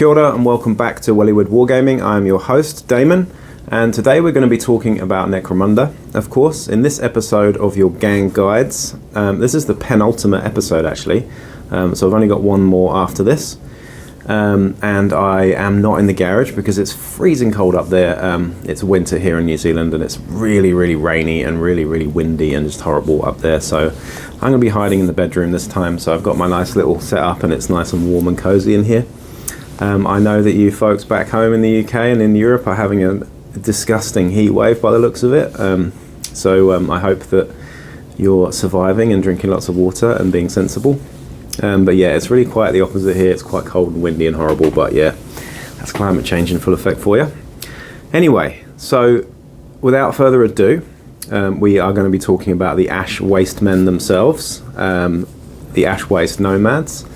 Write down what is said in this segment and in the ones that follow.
Kia ora and welcome back to Wellywood Wargaming. I'm your host, Damon, and today we're going to be talking about Necromunda, of course, in this episode of your gang guides. This is the penultimate episode, actually, so I've only got one more after this. And I am not in the garage because it's freezing cold up there. It's winter here in New Zealand and it's really, really rainy and really, really windy and just horrible up there. So I'm going to be hiding in the bedroom this time. So I've got my nice little setup and it's nice and warm and cozy in here. I know that you folks back home in the UK and in Europe are having a disgusting heat wave by the looks of it. I hope that you're surviving and drinking lots of water and being sensible. But yeah, it's really quite the opposite here. It's quite cold and windy and horrible, but yeah, that's climate change in full effect for you. Anyway, so without further ado, we are going to be talking about the Ash Wastemen themselves, the Ash Waste Nomads.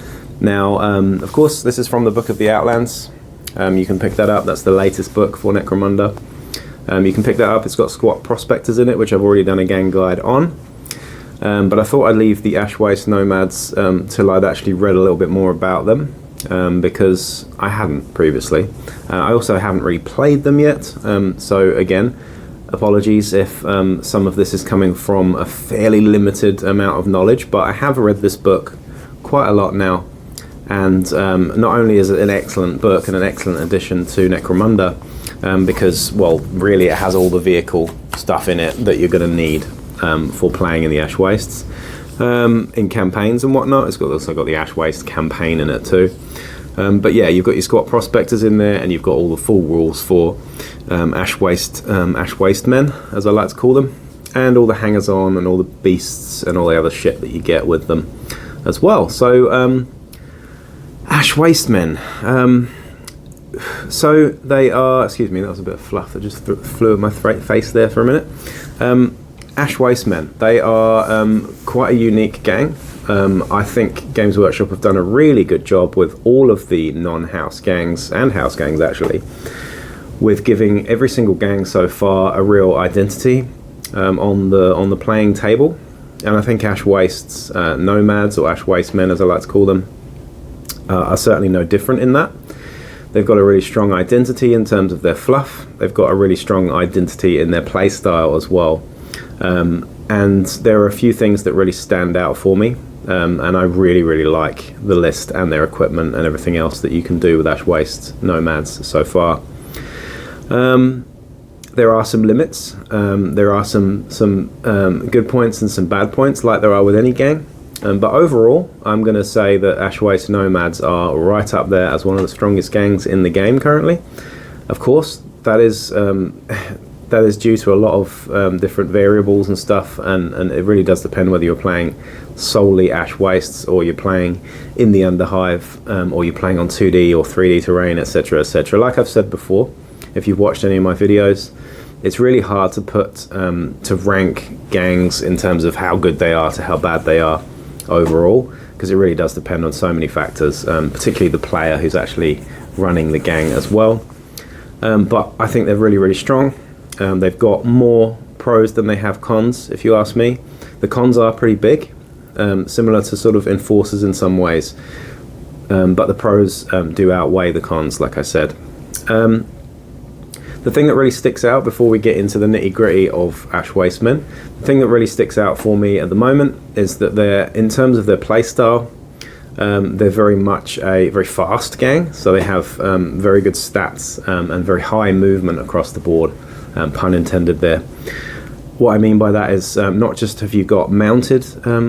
Now, of course, this is from the Book of the Outlands. You can pick that up. That's the latest book for Necromunda. You can pick that up. It's got squat prospectors in it, which I've already done a gang guide on. But I thought I'd leave the Ash Waste Nomads till I'd actually read a little bit more about them, because I hadn't previously. I also haven't really played them yet, so again, apologies if some of this is coming from a fairly limited amount of knowledge, but I have read this book quite a lot now, and not only is it an excellent book and an excellent addition to Necromunda, because, well, really it has all the vehicle stuff in it that you're going to need for playing in the Ash Wastes, in campaigns and whatnot. It's also got the Ash Waste campaign in it too. But yeah, you've got your squat prospectors in there, and you've got all the full rules for Ash Waste Men, as I like to call them, and all the hangers-on and all the beasts and all the other shit that you get with them as well. So Ash Waste Men. So they are. Excuse me, that was a bit of fluff that just flew at my face there for a minute. Ash Wastemen, they are quite a unique gang. I think Games Workshop have done a really good job with all of the non-house gangs, and house gangs actually, with giving every single gang so far a real identity on the playing table. And I think Ash Waste's Nomads, or Ash Wastemen as I like to call them, are certainly no different in that. They've got a really strong identity in terms of their fluff. They've got a really strong identity in their play style as well. And there are a few things that really stand out for me, and I really, really like the list and their equipment and everything else that you can do with Ash Waste Nomads so far. There are some limits. There are some good points and some bad points, like there are with any gang. But overall, I'm going to say that Ash Waste Nomads are right up there as one of the strongest gangs in the game currently. Of course, that is due to a lot of different variables and stuff, and it really does depend whether you're playing solely Ash Wastes, or you're playing in the Underhive, or you're playing on 2D or 3D terrain, etc, etc. Like I've said before, if you've watched any of my videos, it's really hard to to rank gangs in terms of how good they are to how bad they are overall, because it really does depend on so many factors, particularly the player who's actually running the gang as well. But I think they're really, really strong. They've got more pros than they have cons, if you ask me. The cons are pretty big, similar to sort of enforcers in some ways, but the pros do outweigh the cons, like I said. The thing that really sticks out before we get into the nitty-gritty of Ash Wastemen, the thing that really sticks out for me at the moment is that they're, in terms of their playstyle, they're very much a very fast gang, so they have very good stats and very high movement across the board. Pun intended there. What I mean by that is not just have you got mounted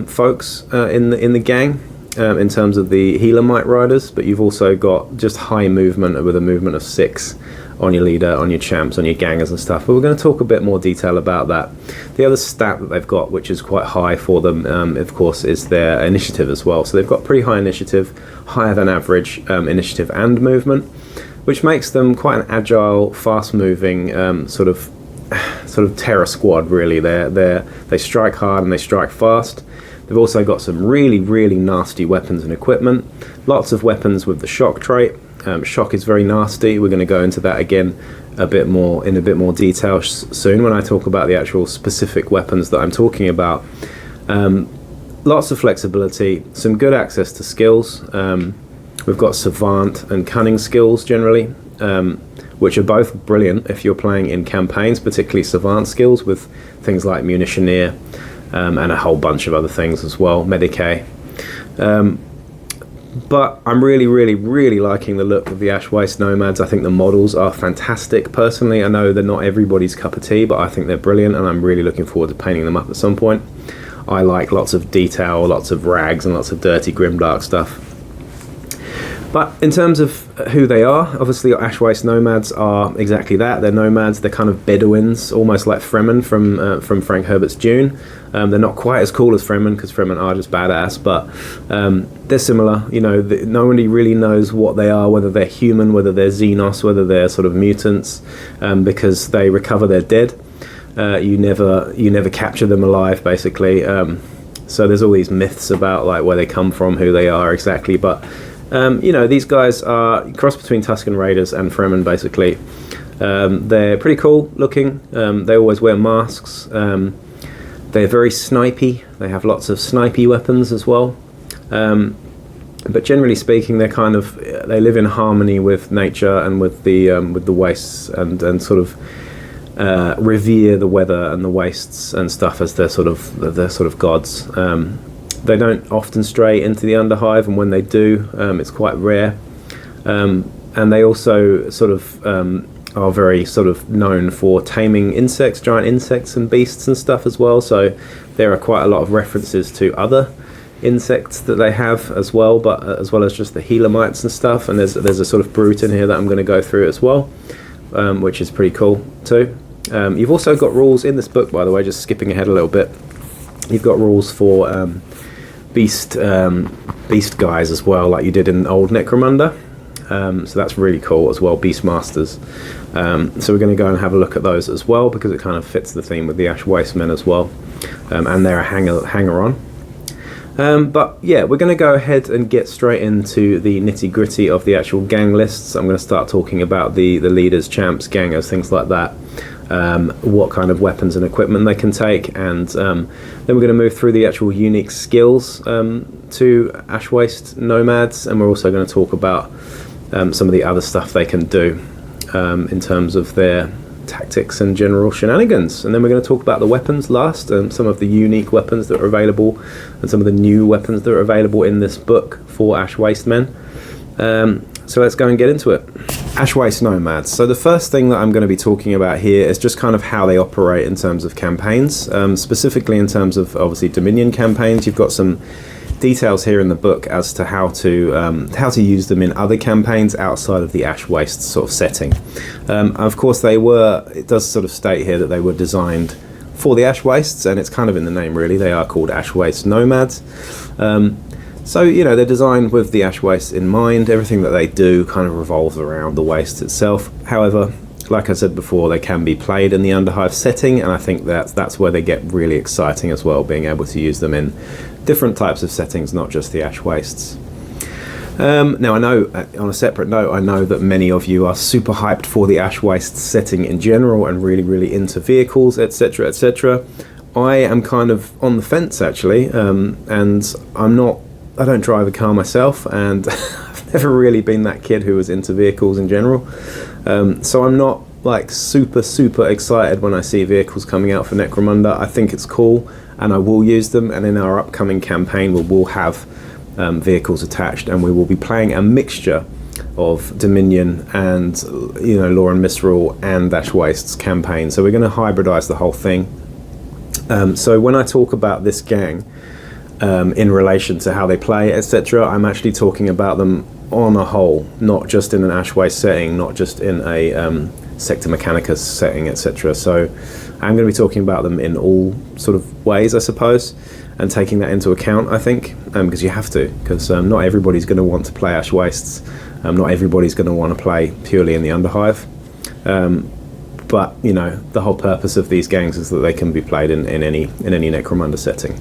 folks in the gang in terms of the Healermite riders, but you've also got just high movement with a movement of 6 on your leader, on your champs, on your gangers and stuff. But we're going to talk a bit more detail about that. The other stat that they've got, which is quite high for them, of course, is their initiative as well. So they've got pretty high initiative, higher than average initiative and movement, which makes them quite an agile, fast-moving sort of terror squad. Really, they strike hard and they strike fast. They've also got some really, really nasty weapons and equipment. Lots of weapons with the shock trait. Shock is very nasty. We're going to go into that again in a bit more detail soon when I talk about the actual specific weapons that I'm talking about. Lots of flexibility, some good access to skills. We've got Savant and Cunning skills generally, which are both brilliant if you're playing in campaigns, particularly Savant skills with things like Munitioneer and a whole bunch of other things as well, Medicae. But I'm really liking the look of the Ash Waste Nomads. I think the models are fantastic. Personally, I know they're not everybody's cup of tea, but I think they're brilliant, and I'm really looking forward to painting them up at some point. I like lots of detail, lots of rags, and lots of dirty, grimdark stuff. But in terms of who they are, obviously Ash Waste Nomads are exactly that. They're nomads. They're kind of Bedouins, almost like Fremen from Frank Herbert's Dune. They're not quite as cool as Fremen, because Fremen are just badass, but they're similar. You know, nobody really knows what they are, whether they're human, whether they're Xenos, whether they're sort of mutants, because they recover their dead. You never capture them alive, basically. So there's all these myths about like where they come from, who they are exactly, but you know, these guys are a cross between Tusken Raiders and Fremen, basically. They're pretty cool looking. They always wear masks. They're very snipey. They have lots of snipey weapons as well. But generally speaking, they live in harmony with nature and with the wastes, and sort of revere the weather and the wastes and stuff as their sort of gods. They don't often stray into the Underhive, and when they do, it's quite rare. And they also sort of are very sort of known for taming insects, giant insects and beasts and stuff as well. So there are quite a lot of references to other insects that they have as well, but as well as just the Helamites and stuff. And there's a sort of brute in here that I'm going to go through as well, which is pretty cool too. You've also got rules in this book, by the way, just skipping ahead a little bit. You've got rules for beast guys as well, like you did in old Necromunda. So that's really cool as well, Beast Masters. So we're going to go and have a look at those as well, because it kind of fits the theme with the Ash Wastemen as well, and they're a hanger-on. But yeah, we're going to go ahead and get straight into the nitty-gritty of the actual gang lists. I'm going to start talking about the leaders, champs, gangers, things like that. What kind of weapons and equipment they can take, and then we're going to move through the actual unique skills to Ash Waste Nomads, and we're also going to talk about some of the other stuff they can do in terms of their tactics and general shenanigans. And then we're going to talk about the weapons last, and some of the unique weapons that are available, and some of the new weapons that are available in this book for Ash Waste Men. So let's go and get into it. Ash Waste Nomads. So the first thing that I'm going to be talking about here is just kind of how they operate in terms of campaigns, specifically in terms of obviously Dominion campaigns. You've got some details here in the book as to how to use them in other campaigns outside of the Ash Waste sort of setting. Of course, it does sort of state here that they were designed for the Ash Wastes, and it's kind of in the name really. They are called Ash Waste Nomads. So, you know, they're designed with the Ash Waste in mind. Everything that they do kind of revolves around the waste itself. However, like I said before, they can be played in the Underhive setting, and I think that's where they get really exciting as well, being able to use them in different types of settings, not just the Ash Wastes. Now, I know, on a separate note, I know that many of you are super hyped for the Ash Waste setting in general, and really into vehicles, etc., etc. I am kind of on the fence, actually, and I don't drive a car myself, and I've never really been that kid who was into vehicles in general. So I'm not like super excited when I see vehicles coming out for Necromunda. I think it's cool, and I will use them, and in our upcoming campaign we will have vehicles attached, and we will be playing a mixture of Dominion and, you know, Law and Misrule and Ash Waste's campaign. So we're going to hybridize the whole thing. So when I talk about this gang, in relation to how they play, etc., I'm actually talking about them on a whole, not just in an Ash Waste setting, not just in a Sector Mechanicus setting, etc. So I'm going to be talking about them in all sort of ways, I suppose, and taking that into account, I think, because you have to, because not everybody's going to want to play Ash Wastes, not everybody's going to want to play purely in the Underhive, but, you know, the whole purpose of these gangs is that they can be played in any Necromunda setting.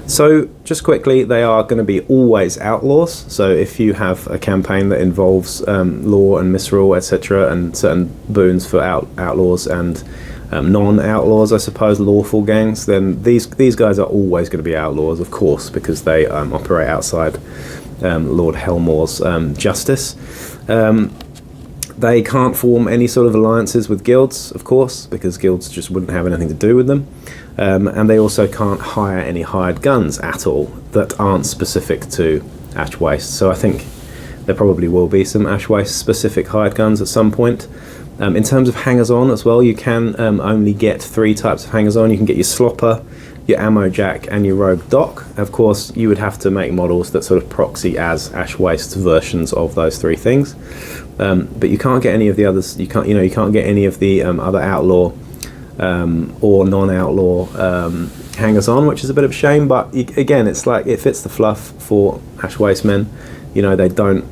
So, just quickly, they are going to be always outlaws. So if you have a campaign that involves Law and Misrule, etc., and certain boons for outlaws and non-outlaws, I suppose, lawful gangs, then these guys are always going to be outlaws, of course, because they operate outside Lord Helmore's justice. They can't form any sort of alliances with guilds, of course, because guilds just wouldn't have anything to do with them. And they also can't hire any hired guns at all that aren't specific to Ash Waste. So I think there probably will be some Ash Waste specific hired guns at some point. In terms of hangers-on as well, you can only get 3 types of hangers-on. You can get your Slopper, your Ammo Jack, and your Rogue Doc. Of course, you would have to make models that sort of proxy as Ash Waste's versions of those 3 things. But you can't get any of the others. You can't get any of the other outlaw or non-outlaw hangers-on, which is a bit of a shame. But again, it's like it fits the fluff for Ash Waste men. They don't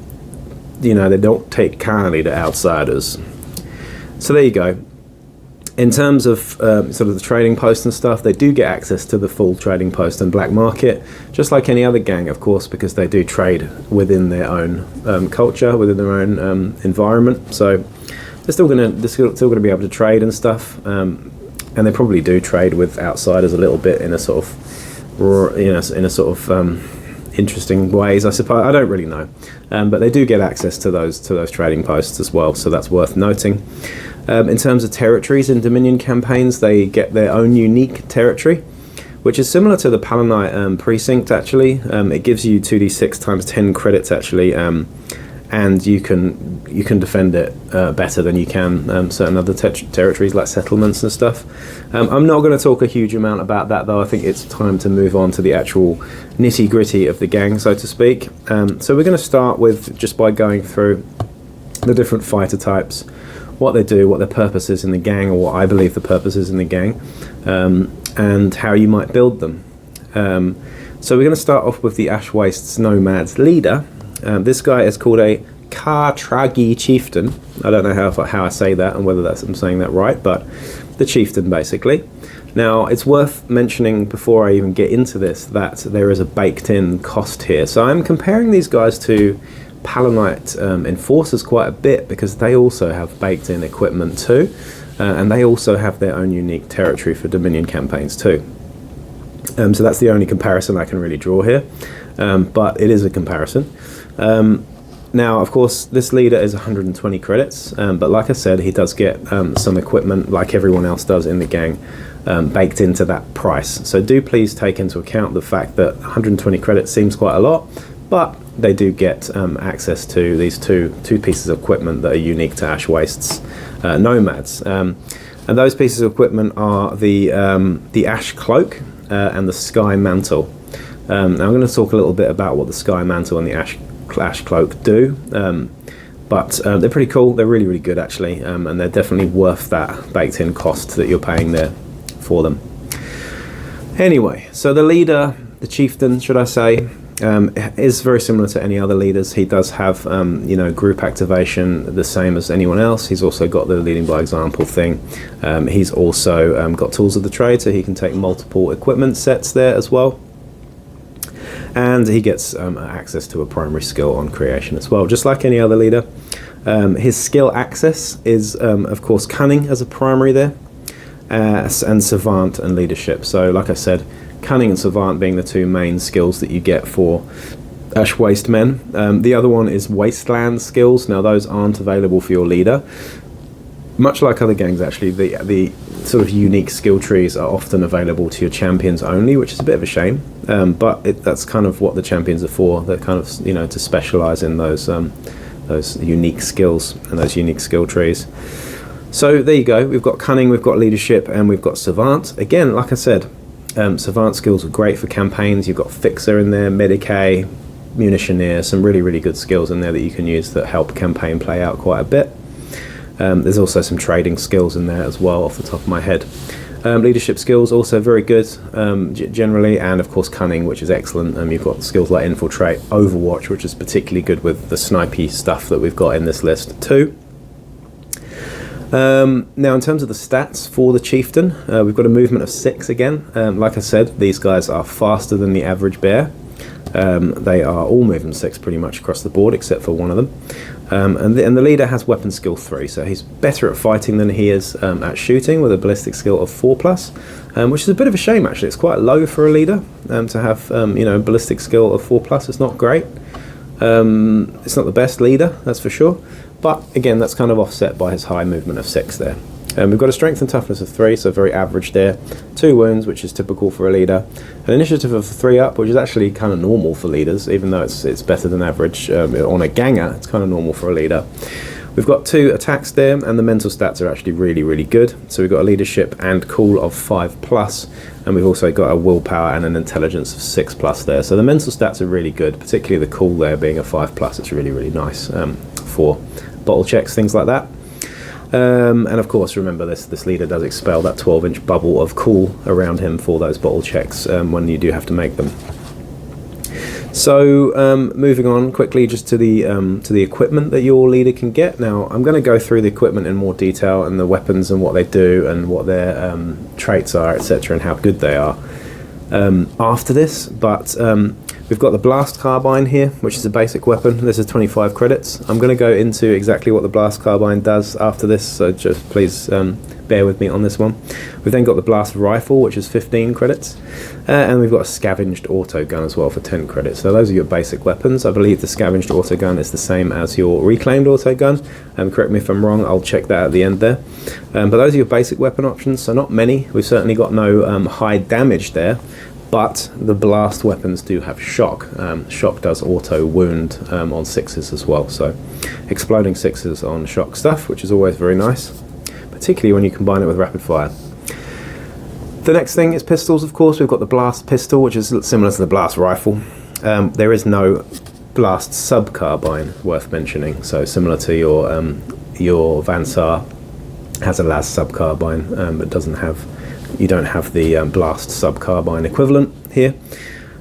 take kindly to outsiders. So there you go. In terms of sort of the trading post and stuff, they do get access to the full trading post and black market, just like any other gang, of course, because they do trade within their own culture, within their own environment. So they're still going to be able to trade and stuff, and they probably do trade with outsiders a little bit in a sort of interesting ways, I suppose. I don't really know, but they do get access to those trading posts as well. So that's worth noting. In terms of territories in Dominion campaigns, they get their own unique territory, which is similar to the Palanite precinct, actually. It gives you 2d6 times 10 credits, actually, and you can defend it better than you can certain other territories like settlements and stuff. I'm not going to talk a huge amount about that, though. I think it's time to move on to the actual nitty-gritty of the gang, so to speak. So we're going to start with just by going through the different fighter types, what they do, what their purpose is in the gang, or what I believe the purpose is in the gang, and how you might build them. So we're going to start off with the Ash Waste Nomads leader. This guy is called a Kartragi Chieftain. I don't know how I say that and whether I'm saying that right, but the Chieftain, basically. Now, it's worth mentioning before I even get into this that there is a baked-in cost here. So I'm comparing these guys to Palanite Enforcers quite a bit, because they also have baked-in equipment too, and they also have their own unique territory for Dominion campaigns too. So that's the only comparison I can really draw here, but it is a comparison. Now, of course, this leader is 120 credits, but like I said, he does get some equipment, like everyone else does in the gang, baked into that price. So do please take into account the fact that 120 credits seems quite a lot, but they do get access to these two pieces of equipment that are unique to Ash Waste's Nomads. And those pieces of equipment are the Ash Cloak and the Sky Mantle. Now I'm going to talk a little bit about what the Sky Mantle and the Ash Cloak do, but they're pretty cool. They're really, really good, actually, and they're definitely worth that baked-in cost that you're paying there for them. Anyway, so the leader, the Chieftain, should I say, is very similar to any other leaders. He does have, group activation the same as anyone else. He's also got the leading by example thing. He's also got tools of the trade, so he can take multiple equipment sets there as well. And he gets access to a primary skill on creation as well, just like any other leader. His skill access is, of course, cunning as a primary there, and savant and leadership. So, like I said, cunning and savant being the 2 main skills that you get for Ash Waste men. The other one is wasteland skills. Now, those aren't available for your leader. Much like other gangs, actually, the sort of unique skill trees are often available to your champions only, which is a bit of a shame. But that's kind of what the champions are for. They're kind of, to specialize in those unique skills and those unique skill trees. So there you go. We've got cunning, we've got leadership, and we've got savant. Again, like I said, savant skills are great for campaigns. You've got fixer in there, medicay, munitioneer, some really, really good skills in there that you can use that help campaign play out quite a bit. There's also some trading skills in there as well, off the top of my head. Leadership skills also very good generally, and of course cunning, which is excellent. You've got skills like infiltrate, overwatch, which is particularly good with the snipey stuff that we've got in this list too. Now, in terms of the stats for the Chieftain, we've got a movement of 6 again. Like I said, these guys are faster than the average bear. They are all movement 6 pretty much across the board, except for one of them. And the leader has weapon skill 3, so he's better at fighting than he is at shooting, with a ballistic skill of 4+, which is a bit of a shame, actually. It's quite low for a leader to have ballistic skill of 4+. It's not great. It's not the best leader, that's for sure, but again, that's kind of offset by his high movement of 6 there. We've got a strength and toughness of 3, so very average there. 2 wounds, which is typical for a leader. An initiative of 3 up, which is actually kind of normal for leaders, even though it's better than average. On a Ganga, it's kind of normal for a leader. We've got 2 attacks there, and the mental stats are actually really, really good. So we've got a leadership and cool of 5+, and we've also got a willpower and an intelligence of 6+ there. So the mental stats are really good, particularly the cool there being a 5+. It's really, really nice for bottle checks, things like that. And of course, remember this leader does expel that 12-inch bubble of cool around him for those bottle checks when you do have to make them. So moving on quickly just to the equipment that your leader can get. Now I'm going to go through the equipment in more detail and the weapons and what they do and what their traits are, etc., and how good they are after this, but we've got the Blast Carbine here, which is a basic weapon. This is 25 credits. I'm going to go into exactly what the Blast Carbine does after this, so just please bear with me on this one. We've then got the Blast Rifle, which is 15 credits, and we've got a Scavenged Auto Gun as well for 10 credits. So those are your basic weapons. I believe the Scavenged Auto Gun is the same as your Reclaimed Auto Gun. Correct me if I'm wrong, I'll check that at the end there. But those are your basic weapon options, so not many. We've certainly got no high damage there. But the blast weapons do have shock. Shock does auto wound on 6s as well, so exploding 6s on shock stuff, which is always very nice, particularly when you combine it with rapid fire. The next thing is pistols, of course. We've got the blast pistol, which is similar to the blast rifle. There is no blast sub carbine worth mentioning, so similar to your Vansar has a las sub carbine, but doesn't have. You don't have the blast sub-carbine equivalent here,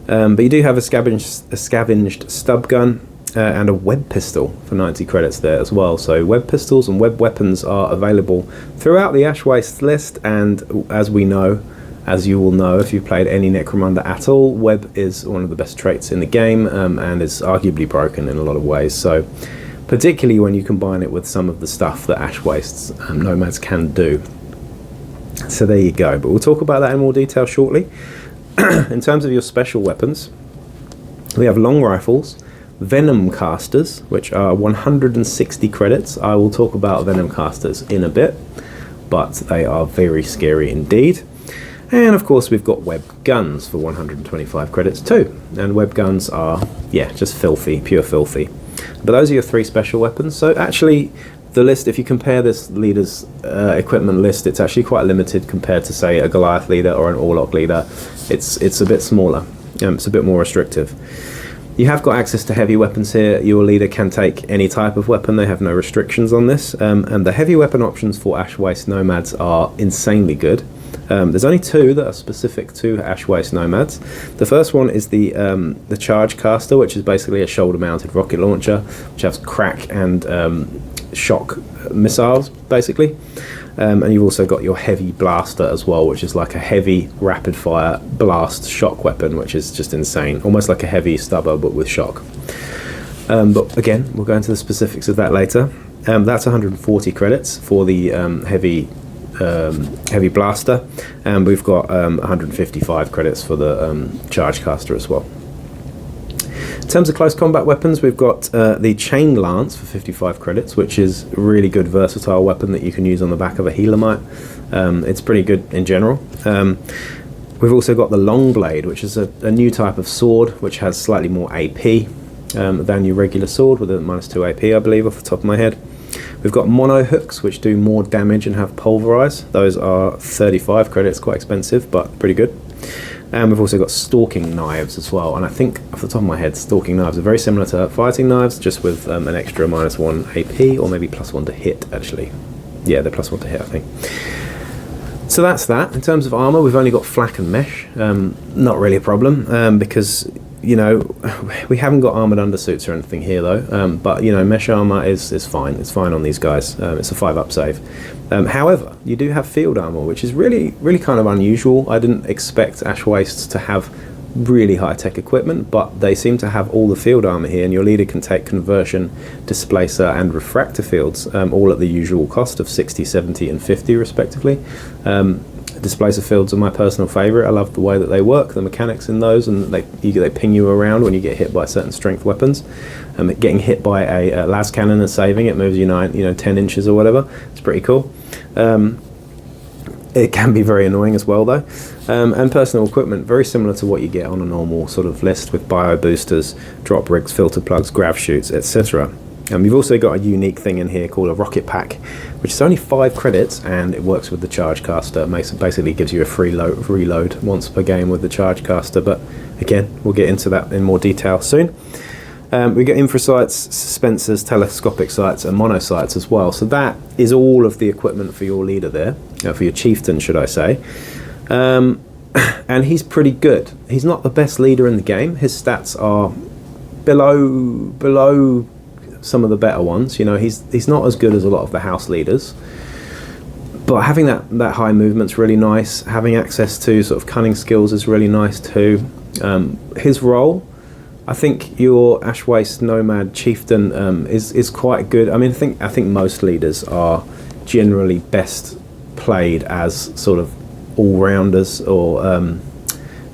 but you do have a scavenged stub gun and a web pistol for 90 credits there as well. So web pistols and web weapons are available throughout the Ash Waste list, and as we know, as you will know if you've played any Necromunda at all, web is one of the best traits in the game and is arguably broken in a lot of ways. So particularly when you combine it with some of the stuff that Ash Waste's Nomads can do. So there you go, but we'll talk about that in more detail shortly. In terms of your special weapons, we have long rifles, Venom Casters, which are 160 credits. I will talk about Venom Casters in a bit, but they are very scary indeed. And of course we've got web guns for 125 credits too, and web guns are, yeah, just filthy, pure filthy. But those are your 3 special weapons. So actually the list, if you compare this leader's equipment list, it's actually quite limited compared to, say, a Goliath leader or an Orlok leader. It's a bit smaller. It's a bit more restrictive. You have got access to heavy weapons here. Your leader can take any type of weapon. They have no restrictions on this. And the heavy weapon options for Ash Waste Nomads are insanely good. There's only 2 that are specific to Ash Waste Nomads. The first one is the Charge Caster, which is basically a shoulder-mounted rocket launcher, which has crack and shock missiles, basically. And you've also got your Heavy Blaster as well, which is like a heavy rapid-fire blast shock weapon, which is just insane. Almost like a heavy stubber, but with shock. But again, we'll go into the specifics of that later. That's 140 credits for the heavy blaster, and we've got 155 credits for the Charge Caster as well. In terms of close combat weapons, we've got the Chain Lance for 55 credits, which is a really good versatile weapon that you can use on the back of a Healermite. It's pretty good in general. We've also got the Long Blade, which is a new type of sword, which has slightly more AP than your regular sword, with a -2 AP, I believe, off the top of my head. We've got mono hooks, which do more damage and have pulverize. Those are 35 credits, quite expensive, but pretty good. And we've also got Stalking Knives as well, and I think off the top of my head, Stalking Knives are very similar to Fighting Knives, just with an extra -1 AP, or maybe +1 to hit, actually. Yeah, they're +1 to hit, I think. So that's that. In terms of armor, we've only got flak and mesh. Not really a problem, because, you know, we haven't got armored undersuits or anything here though, but, you know, mesh armor is fine. It's fine on these guys. It's a 5-up save. However, you do have field armor, which is really kind of unusual. I didn't expect Ash Wastes to have really high-tech equipment, but they seem to have all the field armor here, and your leader can take conversion, displacer and refractor fields, all at the usual cost of 60, 70 and 50 respectively. Displacer fields are my personal favourite. I love the way that they work, the mechanics in those, and they ping you around when you get hit by certain strength weapons. Getting hit by a las cannon and saving it moves you 10 inches or whatever. It's pretty cool. It can be very annoying as well though. And personal equipment, very similar to what you get on a normal sort of list with bio boosters, drop rigs, filter plugs, grav chutes, etc. You've also got a unique thing in here called a rocket pack, which is only 5 credits, and it works with the charge caster. It basically gives you a free reload once per game with the charge caster, but again, we'll get into that in more detail soon. We get infra sights, suspensors, telescopic sights, and mono sights as well. So that is all of the equipment for your leader there, for your chieftain, should I say. And he's pretty good. He's not the best leader in the game. His stats are below some of the better ones. He's not as good as a lot of the house leaders. But having that high movement's really nice. Having access to sort of cunning skills is really nice too. His role, I think your Ash Waste Nomad Chieftain is quite good. I mean, I think most leaders are generally best played as sort of all-rounders or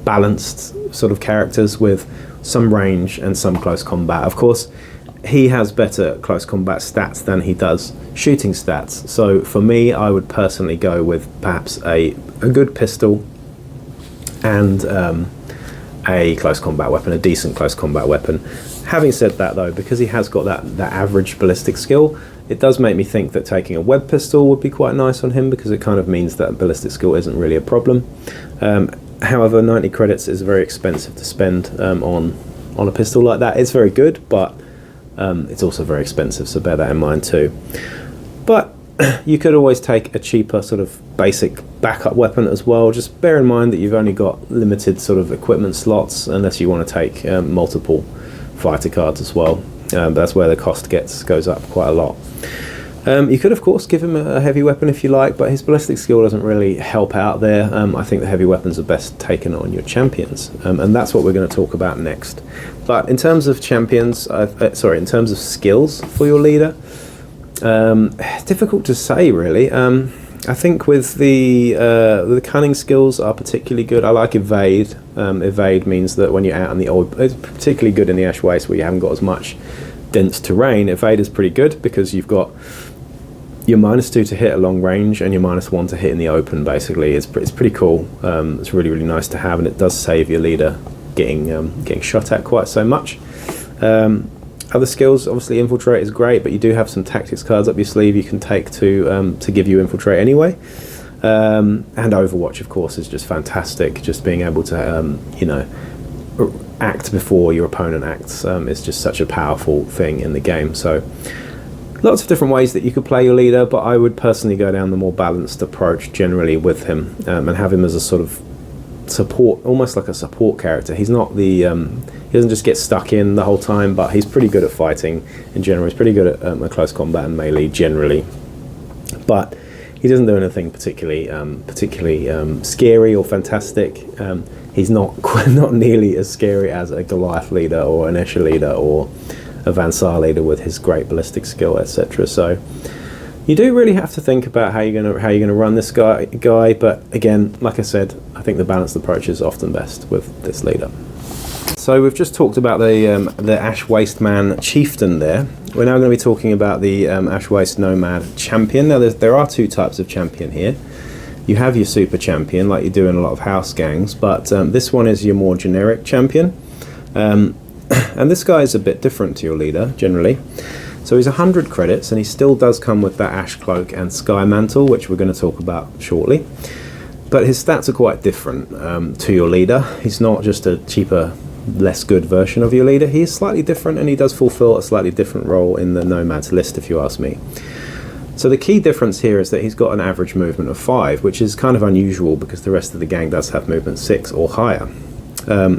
balanced sort of characters with some range and some close combat. Of course, he has better close combat stats than he does shooting stats. So for me, I would personally go with perhaps a good pistol and a close combat weapon, a decent close combat weapon. Having said that though, because he has got that average ballistic skill, it does make me think that taking a web pistol would be quite nice on him, because it kind of means that ballistic skill isn't really a problem. However, 90 credits is very expensive to spend on a pistol like that. It's very good, but it's also very expensive, so bear that in mind too. But you could always take a cheaper sort of basic backup weapon as well. Just bear in mind that you've only got limited sort of equipment slots unless you want to take multiple fighter cards as well. That's where the cost goes up quite a lot. You could of course give him a heavy weapon if you like, but his ballistic skill doesn't really help out there. I think the heavy weapons are best taken on your champions, and that's what we're going to talk about next. But in terms of champions, in terms of skills for your leader, difficult to say really. I think with the cunning skills are particularly good. I like evade. Evade means that when you're out in the old, it's particularly good in the Ash Waste where you haven't got as much dense terrain. Evade is pretty good because you've got your -2 to hit at long range and your -1 to hit in the open. Basically, it's pretty cool. It's really nice to have, and it does save your leader getting shot at quite so much. Other skills, obviously infiltrate is great, but you do have some tactics cards up your sleeve you can take to give you infiltrate anyway. And Overwatch, of course, is just fantastic. Just being able to act before your opponent acts is just such a powerful thing in the game. So lots of different ways that you could play your leader, but I would personally go down the more balanced approach generally with him, and have him as a sort of support, almost like a support character. He's not the he doesn't just get stuck in the whole time, but he's pretty good at fighting in general. He's pretty good at close combat and melee generally, but he doesn't do anything particularly scary or fantastic. He's not nearly as scary as a Goliath leader or an Escher leader or a Van Saar leader with his great ballistic skill, etc. So you do really have to think about how you're gonna run this guy. But again, like I said, I think the balanced approach is often best with this leader. So we've just talked about the Ash Waste Man Chieftain there. We're now going to be talking about the Ash Waste Nomad Champion. Now there are 2 types of champion here. You have your super champion like you do in a lot of house gangs, but this one is your more generic champion. And this guy is a bit different to your leader generally. So he's 100 credits, and he still does come with that Ash Cloak and Sky Mantle, which we're going to talk about shortly. But his stats are quite different to your leader. He's not just a cheaper, less good version of your leader. He is slightly different, and he does fulfill a slightly different role in the Nomads list, if you ask me. So the key difference here is that he's got an average movement of 5, which is kind of unusual because the rest of the gang does have movement 6 or higher.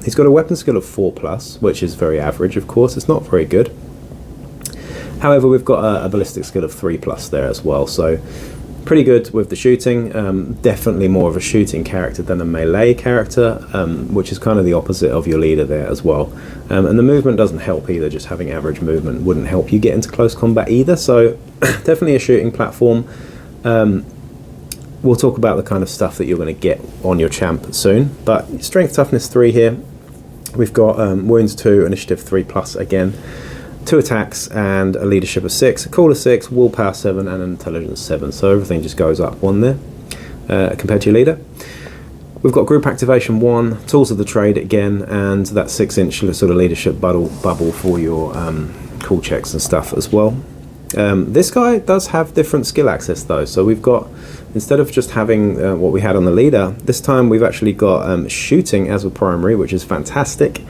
He's got a weapon skill of 4+, which is very average, of course. It's not very good. However, we've got a ballistic skill of 3+ there as well, so pretty good with the shooting. Definitely more of a shooting character than a melee character, which is kind of the opposite of your leader there as well. And the movement doesn't help either. Just having average movement wouldn't help you get into close combat either, so definitely a shooting platform. we'll talk about the kind of stuff that you're going to get on your champ soon. But strength toughness 3 here. We've got wounds 2, initiative 3+ again, 2 attacks and a leadership of 6, a cool of 6, willpower 7 and an intelligence 7. So everything just goes up 1 there compared to your leader. We've got group activation 1, tools of the trade again, and that 6-inch sort of leadership bubble for your cool checks and stuff as well. This guy does have different skill access though, so we've got, instead of just having what we had on the leader, this time we've actually got shooting as a primary, which is fantastic,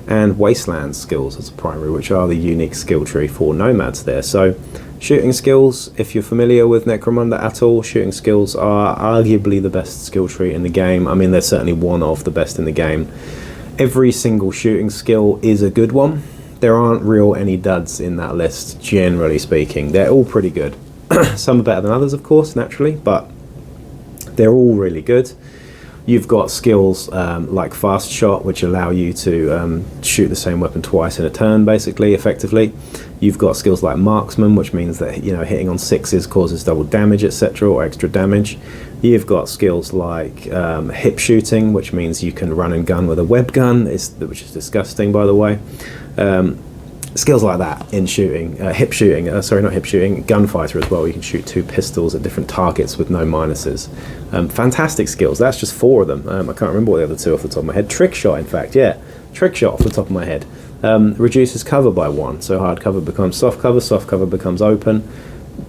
and wasteland skills as a primary, which are the unique skill tree for nomads there. So shooting skills, if you're familiar with Necromunda at all, shooting skills are arguably the best skill tree in the game. I mean, they're certainly one of the best in the game. Every single shooting skill is a good one. There aren't any duds in that list, generally speaking. They're all pretty good. Some are better than others, of course, naturally, but they're all really good. You've got skills like fast shot, which allow you to shoot the same weapon twice in a turn, basically, effectively. You've got skills like marksman, which means that, you know, hitting on 6s causes double damage, etc., or extra damage. You've got skills like hip shooting, which means you can run and gun with a web gun, which is disgusting, by the way. Skills like that in shooting, gunfighter as well. You can shoot 2 pistols at different targets with no minuses. Fantastic skills. That's just 4 of them. I can't remember what the other 2 off the top of my head. Trick shot, in fact, yeah. Trick shot off the top of my head. Reduces cover by 1, so hard cover becomes soft cover becomes open.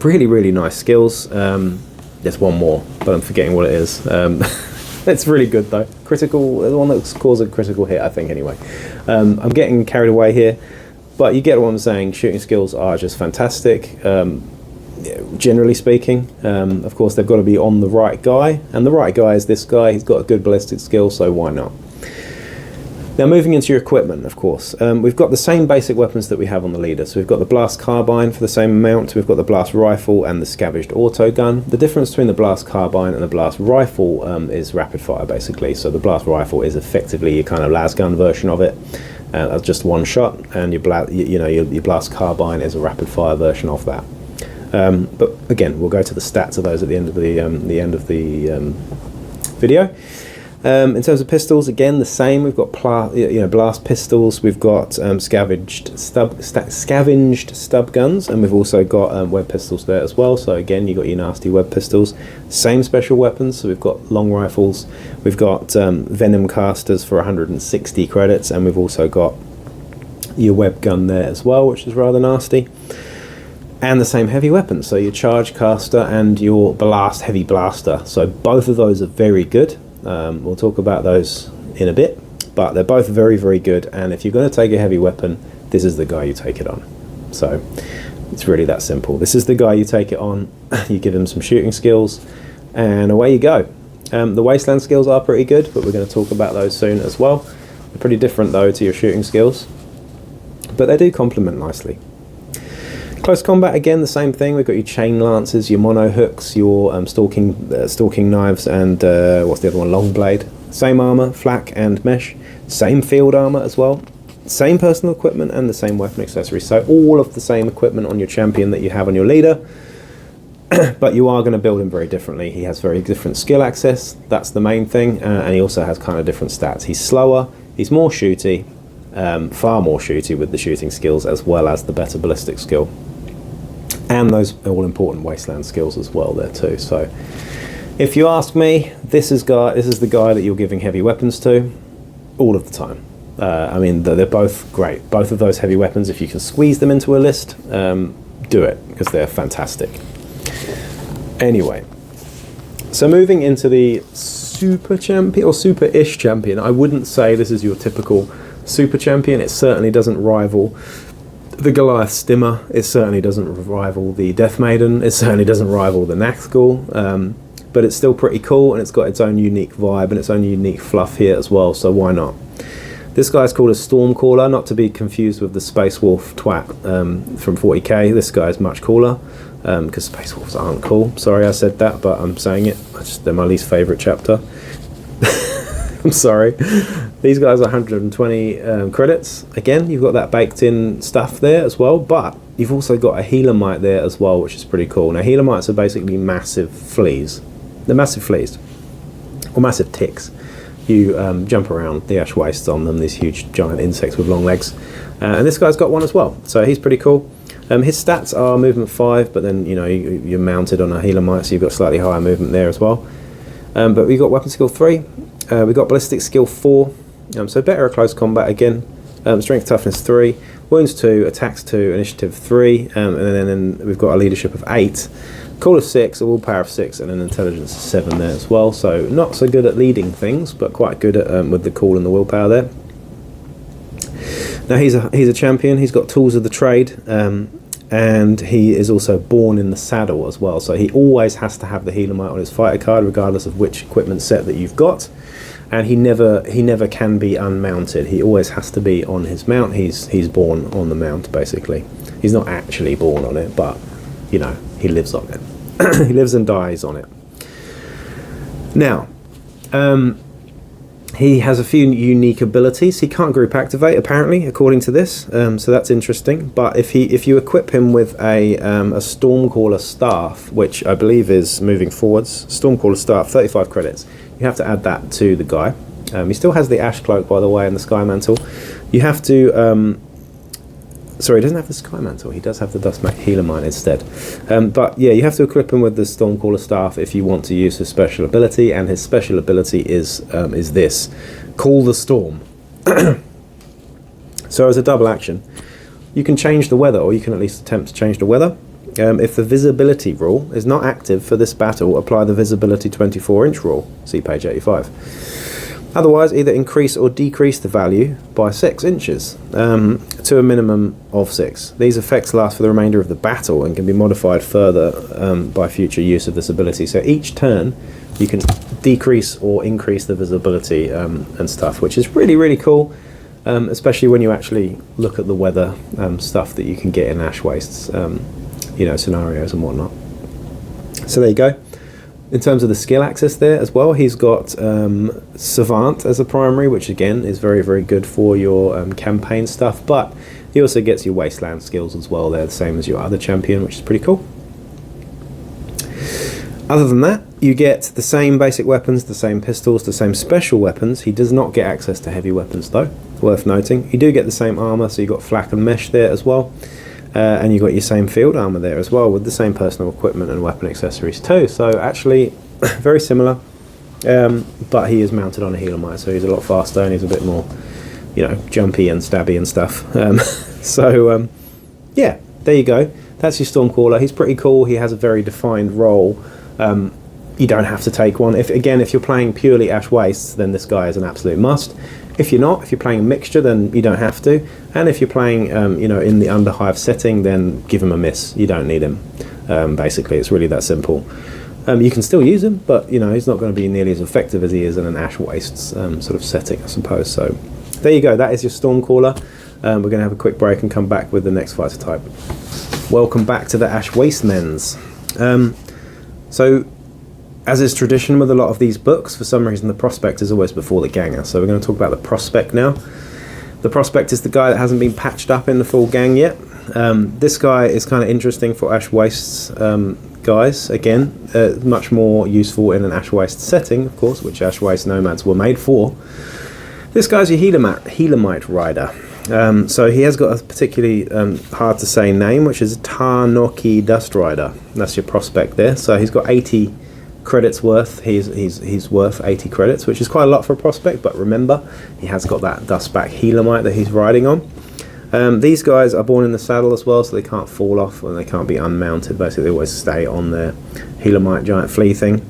Really, really nice skills. There's one more, but I'm forgetting what it is. It's really good though. Critical, the one that's caused a critical hit, I think, anyway. I'm getting carried away here, but you get what I'm saying. Shooting skills are just fantastic, generally speaking. Of course, they've got to be on the right guy, and the right guy is this guy. He's got a good ballistic skill, so why not? Now, moving into your equipment, of course, we've got the same basic weapons that we have on the leader. So we've got the blast carbine for the same amount, we've got the blast rifle and the scavenged auto gun. The difference between the blast carbine and the blast rifle is rapid fire, basically. So the blast rifle is effectively your kind of las gun version of it. That's just 1 shot, and your blast carbine is a rapid fire version of that. But again, we'll go to the stats of those at the end of the video. In terms of pistols, again the same. We've got blast pistols. We've got scavenged stub guns, and we've also got web pistols there as well. So again, you've got your nasty web pistols. Same special weapons. So we've got long rifles. We've got Venom Casters for 160 credits, and we've also got your web gun there as well, which is rather nasty. And the same heavy weapons. So your charge caster and your heavy blaster. So both of those are very good. We'll talk about those in a bit, but they're both very, very good, and if you're going to take a heavy weapon, this is the guy you take it on. So it's really that simple. This is the guy you take it on, you give him some shooting skills, and away you go. The wasteland skills are pretty good, but we're going to talk about those soon as well. They're pretty different though to your shooting skills, but they do complement nicely. Close combat, again, the same thing. We've got your chain lances, your mono hooks, your stalking knives, and what's the other one? Long blade. Same armor, flak and mesh. Same field armor as well. Same personal equipment and the same weapon accessories. So all of the same equipment on your champion that you have on your leader, but you are going to build him very differently. He has very different skill access. That's the main thing, and he also has kind of different stats. He's slower. He's more shooty, far more shooty with the shooting skills as well as the better ballistic skill. And those all important wasteland skills as well there too. So if you ask me, this is the guy that you're giving heavy weapons to all of the time. I mean, they're both great. Both of those heavy weapons, if you can squeeze them into a list, do it, because they're fantastic. Anyway, so moving into the super champion, or super-ish champion, I wouldn't say this is your typical super champion. It certainly doesn't rival the Goliath Stimmer, it certainly doesn't rival the Death Maiden, it certainly doesn't rival the Nazgul, but it's still pretty cool, and it's got its own unique vibe and its own unique fluff here as well, so why not? This guy's called a Stormcaller, not to be confused with the Space Wolf twat from 40k. This guy's much cooler, because Space Wolves aren't cool. Sorry I said that, but I'm saying it. They're my least favourite chapter. I'm sorry. These guys are 120 credits. Again, you've got that baked in stuff there as well, but you've also got a healer mite there as well, which is pretty cool. Now, healer mites are basically massive fleas. They're massive fleas, or massive ticks. You jump around the Ash Wastes on them, these huge giant insects with long legs. And this guy's got one as well, so he's pretty cool. His stats are movement 5, but then you're mounted on a Healermite, so you've got slightly higher movement there as well. But we've got weapon skill 3, we've got ballistic skill 4, so better at close combat again. Strength toughness 3, wounds 2, attacks 2, initiative 3, and then we've got a leadership of 8, cool of 6, a willpower of 6, and an intelligence of 7 there as well. So not so good at leading things, but quite good at with the cool and the willpower there. Now he's a champion. He's got tools of the trade, and he is also born in the saddle as well. So he always has to have the Healermite on his fighter card, regardless of which equipment set that you've got. And he never can be unmounted. He always has to be on his mount. He's born on the mount, basically. He's not actually born on it, but he lives on it. He lives and dies on it. Now, he has a few unique abilities. He can't group activate, apparently, according to this. So that's interesting. But if you equip him with a Stormcaller Staff, which I believe is moving forwards, Stormcaller Staff, 35 credits. You have to add that to the guy. He still has the Ash Cloak, by the way, and the Sky Mantle. You have to... sorry, he doesn't have the Sky Mantle. He does have the Dustback Healermite instead. But yeah, you have to equip him with the Stormcaller Staff if you want to use his special ability, and his special ability is this: Call the Storm. So as a double action, you can change the weather, or you can at least attempt to change the weather. If the visibility rule is not active for this battle, apply the visibility 24-inch rule. See page 85. Otherwise, either increase or decrease the value by 6 inches to a minimum of 6. These effects last for the remainder of the battle and can be modified further by future use of this ability. So each turn, you can decrease or increase the visibility and stuff, which is really, really cool, especially when you actually look at the weather stuff that you can get in Ash Wastes, scenarios and whatnot. So there you go. In terms of the skill access there as well, he's got Savant as a primary, which again is very, very good for your campaign stuff, but he also gets your Wasteland skills as well. They're the same as your other champion, which is pretty cool. Other than that, you get the same basic weapons, the same pistols, the same special weapons. He does not get access to heavy weapons though, worth noting. You do get the same armor, so you've got flak and mesh there as well. And you've got your same field armor there as well, with the same personal equipment and weapon accessories too. So actually, very similar. But he is mounted on a Healermite, so he's a lot faster and he's a bit more, jumpy and stabby and stuff. Yeah, there you go. That's your Stormcaller. He's pretty cool. He has a very defined role. You don't have to take one. If you're playing purely Ash Wastes, then this guy is an absolute must. If you're not, if you're playing a mixture, then you don't have to. And if you're playing, in the Underhive setting, then give him a miss. You don't need him. Basically, it's really that simple. You can still use him, but he's not going to be nearly as effective as he is in an Ash Wastes sort of setting, I suppose. So there you go. That is your Stormcaller. We're going to have a quick break and come back with the next fighter type. Welcome back to the Ash Wastemens. So, as is tradition with a lot of these books, for some reason the Prospect is always before the Ganga. So we're going to talk about the Prospect now. The Prospect is the guy that hasn't been patched up in the full gang yet. This guy is kind of interesting for Ash Wastes guys. Again, much more useful in an Ash Waste setting, of course, which Ash Waste Nomads were made for. This guy's your Healermite rider. So he has got a particularly hard to say name, which is Tarnoki Dust Rider. That's your Prospect there. So he's got 80 credits worth. He's worth 80 credits, which is quite a lot for a Prospect, but remember, he has got that Dustback Healermite that he's riding on. These guys are born in the saddle as well, so they can't fall off and they can't be unmounted. Basically, they always stay on their Healermite giant flea thing.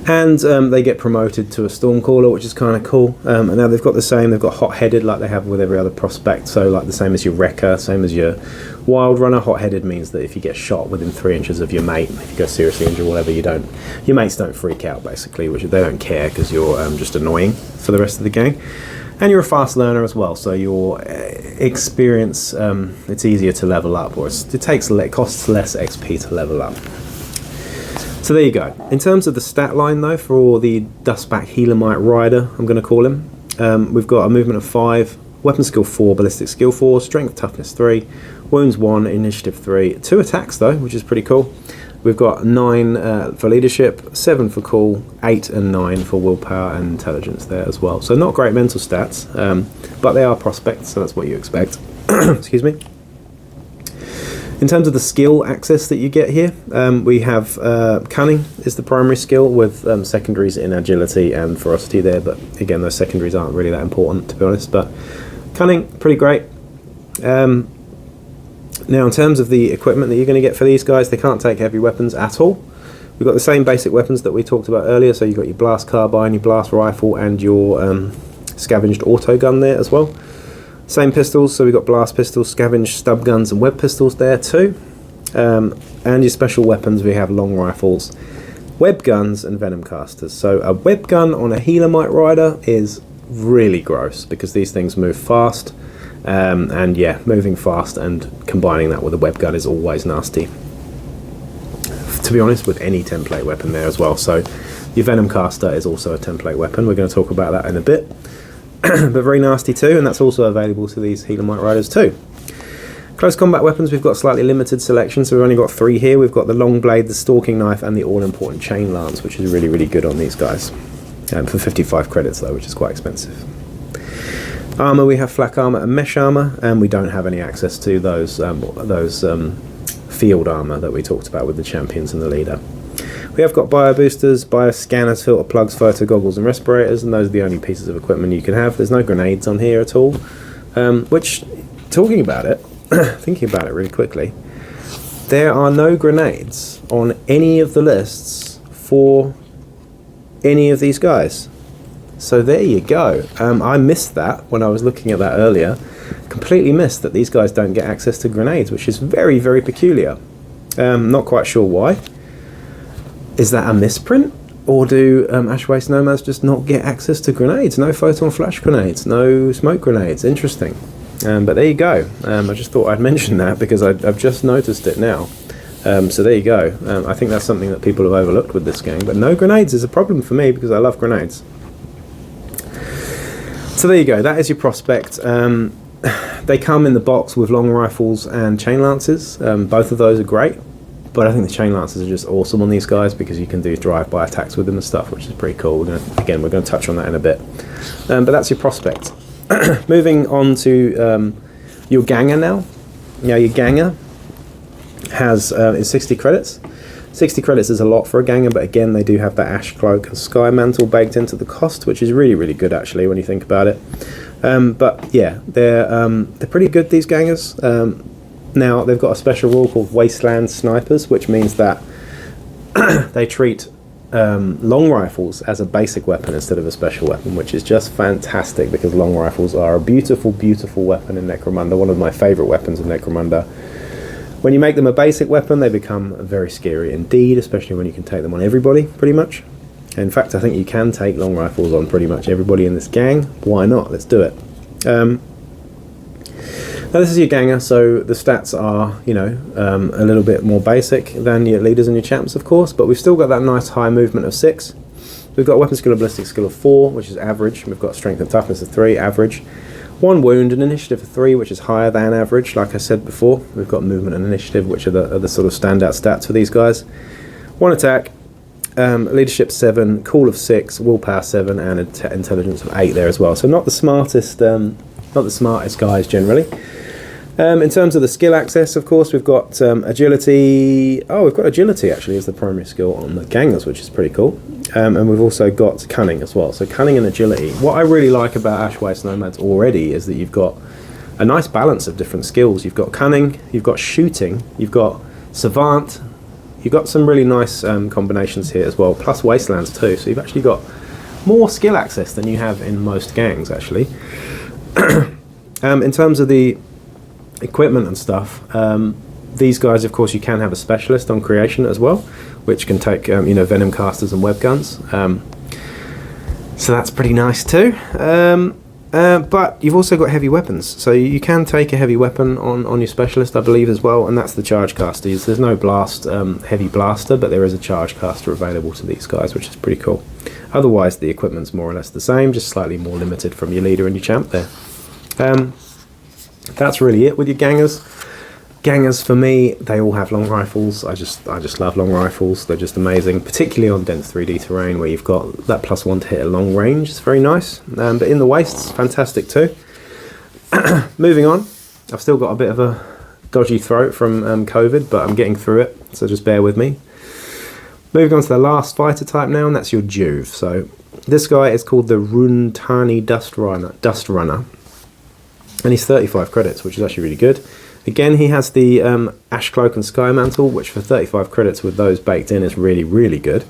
And they get promoted to a Stormcaller, which is kind of cool. And now they've got the same, they've got Hot-Headed like they have with every other Prospect, so like the same as your Wrecker, same as your Wild Runner. Hot-Headed means that if you get shot within 3 inches of your mate, if you go seriously injured or whatever, your mates don't freak out basically, which they don't care because you're just annoying for the rest of the gang. And you're a fast learner as well, so your experience, it's easier to level up, or it costs less XP to level up. So there you go. In terms of the stat line though, for the Dustback Healermite Rider, I'm going to call him, we've got a movement of 5, weapon skill 4, ballistic skill 4, strength toughness 3, wounds 1, initiative 3, 2 attacks though, which is pretty cool. We've got 9 for leadership, 7 for cool, 8 and 9 for willpower and intelligence there as well. So not great mental stats, but they are prospects, so that's what you expect. Excuse me. In terms of the skill access that you get here, we have cunning is the primary skill with secondaries in agility and ferocity there, but again those secondaries aren't really that important to be honest, but cunning, pretty great. Now in terms of the equipment that you're going to get for these guys, they can't take heavy weapons at all. We've got the same basic weapons that we talked about earlier, so you've got your blast carbine, your blast rifle and your scavenged auto gun there as well. Same pistols, so we've got blast pistols, scavenged stub guns and web pistols there too. And your special weapons, we have long rifles, web guns and venom casters. So a web gun on a Healermite rider is really gross because these things move fast. And yeah, moving fast and combining that with a web gun is always nasty. To be honest, with any template weapon there as well. So your Venom Caster is also a template weapon. We're going to talk about that in a bit. But very nasty too, and that's also available to these Healermite riders too. Close combat weapons, we've got slightly limited selection, so we've only got 3 here. We've got the long blade, the stalking knife, and the all-important chain lance, which is really, really good on these guys. For 55 credits though, which is quite expensive. Armour, we have flak armour and mesh armour, and we don't have any access to those field armour that we talked about with the champions and the leader. We have got bio boosters, bio scanners, filter plugs, photo goggles and respirators, and those are the only pieces of equipment you can have. There's no grenades on here at all, which, talking about it, thinking about it really quickly, there are no grenades on any of the lists for any of these guys. So there you go. I missed that when I was looking at that earlier. Completely missed that these guys don't get access to grenades, which is very, very peculiar. Not quite sure why. Is that a misprint? Or do Ash Waste Nomads just not get access to grenades? No photon flash grenades, no smoke grenades. Interesting. But there you go. I just thought I'd mention that because I've just noticed it now. So there you go. I think that's something that people have overlooked with this game. But no grenades is a problem for me because I love grenades. So there you go. That is your prospect. They come in the box with long rifles and chain lances. Both of those are great. But I think the chain lances are just awesome on these guys because you can do drive-by attacks with them and stuff, which is pretty cool. We're going to touch on that in a bit. But that's your prospect. Moving on to your Ganga now. Now your Ganga has is 60 credits. 60 credits is a lot for a Ganga, but again they do have that Ash Cloak and Sky Mantle baked into the cost, which is really, really good actually when you think about it. But yeah, they're pretty good, these Gangas. Now they've got a special rule called Wasteland Snipers, which means that they treat long rifles as a basic weapon instead of a special weapon, which is just fantastic because long rifles are a beautiful, beautiful weapon in Necromunda, one of my favourite weapons in Necromunda. When you make them a basic weapon, they become very scary indeed, especially when you can take them on everybody, pretty much. In fact, I think you can take long rifles on pretty much everybody in this gang. Why not? Let's do it. Now this is your Ganga, so the stats are, you know, a little bit more basic than your leaders and your champs, of course, but we've still got that nice high movement of 6. We've got weapon skill and ballistic skill of 4, which is average. We've got strength and toughness of 3, average. 1 wound and initiative of 3, which is higher than average, like I said before. We've got movement and initiative, which are the sort of standout stats for these guys. 1 attack, leadership 7, cool of 6, willpower 7, and intelligence of 8 there as well. So not the smartest guys generally. In terms of the skill access, of course, we've got agility. Oh, we've got agility actually as the primary skill on the Gangas, which is pretty cool. And we've also got cunning as well. So cunning and agility. What I really like about Ash Waste Nomads already is that you've got a nice balance of different skills. You've got cunning, you've got shooting, you've got savant, you've got some really nice combinations here as well, plus wastelands too. So you've actually got more skill access than you have in most gangs actually. In terms of the equipment and stuff, these guys, of course, you can have a specialist on creation as well, which can take you know, venom casters and web guns, so that's pretty nice too. But you've also got heavy weapons, so you can take a heavy weapon on your specialist, I believe, as well, and that's the charge caster. There's no blast heavy blaster, but there is a charge caster available to these guys, which is pretty cool. Otherwise the equipment's more or less the same, just slightly more limited from your leader and your champ there. That's really it with your Gangas. Gangas for me, they all have long rifles. I just love long rifles. They're just amazing, particularly on dense 3D terrain where you've got that +1 to hit a long range. It's very nice. But in the wastes, fantastic too. Moving on, I've still got a bit of a dodgy throat from COVID, but I'm getting through it, so just bear with me. Moving on to the last fighter type now, and that's your Juve. So this guy is called the Runtani Dust Runner, and he's 35 credits, which is actually really good. Again, he has the Ash Cloak and Sky Mantle, which for 35 credits with those baked in is really, really good.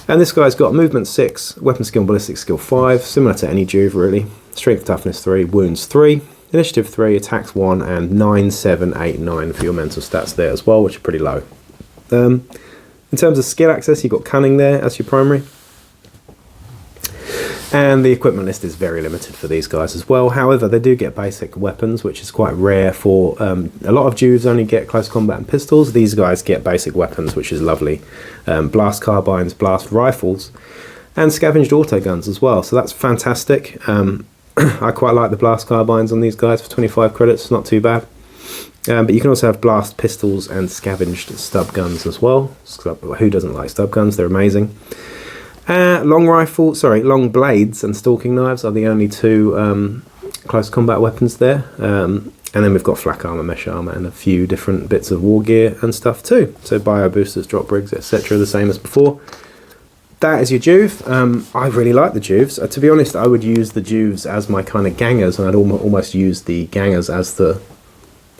And this guy's got movement 6, weapon skill and ballistic skill 5, similar to any Juve really. Strength toughness 3, wounds 3, initiative 3, attacks 1, and 9, 7, 8, 9 for your mental stats there as well, which are pretty low. In terms of skill access, you've got cunning there as your primary. And the equipment list is very limited for these guys as well. However, they do get basic weapons, which is quite rare for a lot of Juves only get close combat and pistols. These guys get basic weapons, which is lovely. Blast carbines, blast rifles, and scavenged auto guns as well. So that's fantastic. I quite like the blast carbines on these guys for 25 credits, not too bad. But you can also have blast pistols and scavenged stub guns as well. Who doesn't like stub guns? They're amazing. Long blades and stalking knives are the only two close combat weapons there. And then we've got flak armor, mesh armor, and a few different bits of war gear and stuff too. So bio boosters, drop brigs, etc. the same as before. That is your Juve. I really like the Juves. To be honest, I would use the Juves as my kind of Gangas, and I'd almost use the Gangas as the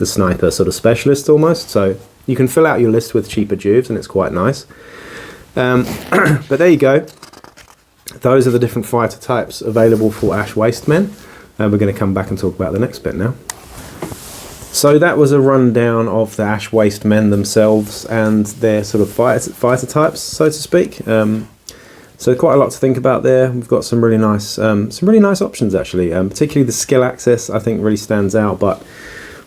sniper sort of specialist almost. So you can fill out your list with cheaper Juves, and it's quite nice. But there you go. Those are the different fighter types available for Ash Wastemen. We're going to come back and talk about the next bit now. So that was a rundown of the Ash Wastemen themselves and their sort of fighter types, so to speak. So quite a lot to think about there. We've got some really nice options actually. Particularly the skill access, I think, really stands out. But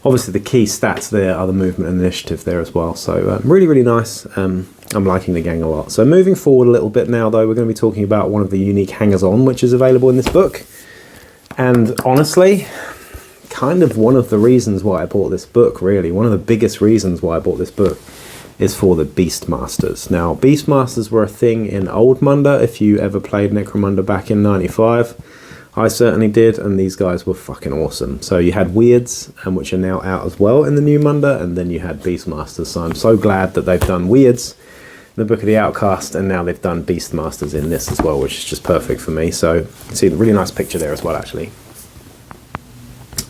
obviously the key stats there are the movement and initiative there as well. So really, really nice. I'm liking the gang a lot. So moving forward a little bit now, though, we're going to be talking about one of the unique hangers-on, which is available in this book. And honestly, kind of one of the reasons why I bought this book, really, one of the biggest reasons why I bought this book is for the Beastmasters. Now, Beastmasters were a thing in Old Munda, if you ever played Necromunda back in 95. I certainly did, and these guys were fucking awesome. So you had Weirds, which are now out as well in the new Munda, and then you had Beastmasters. So I'm so glad that they've done Weirds in the Book of the Outcast, and now they've done Beastmasters in this as well, which is just perfect for me. So you can see a really nice picture there as well, actually,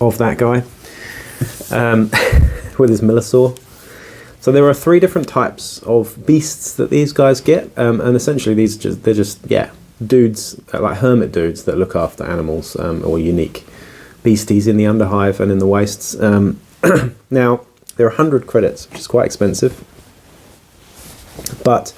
of that guy with his Menosour. So there are 3 different types of beasts that these guys get, and essentially they're just dudes, like hermit dudes that look after animals, or unique beasties in the Underhive and in the Wastes. Now, they're 100 credits, which is quite expensive, but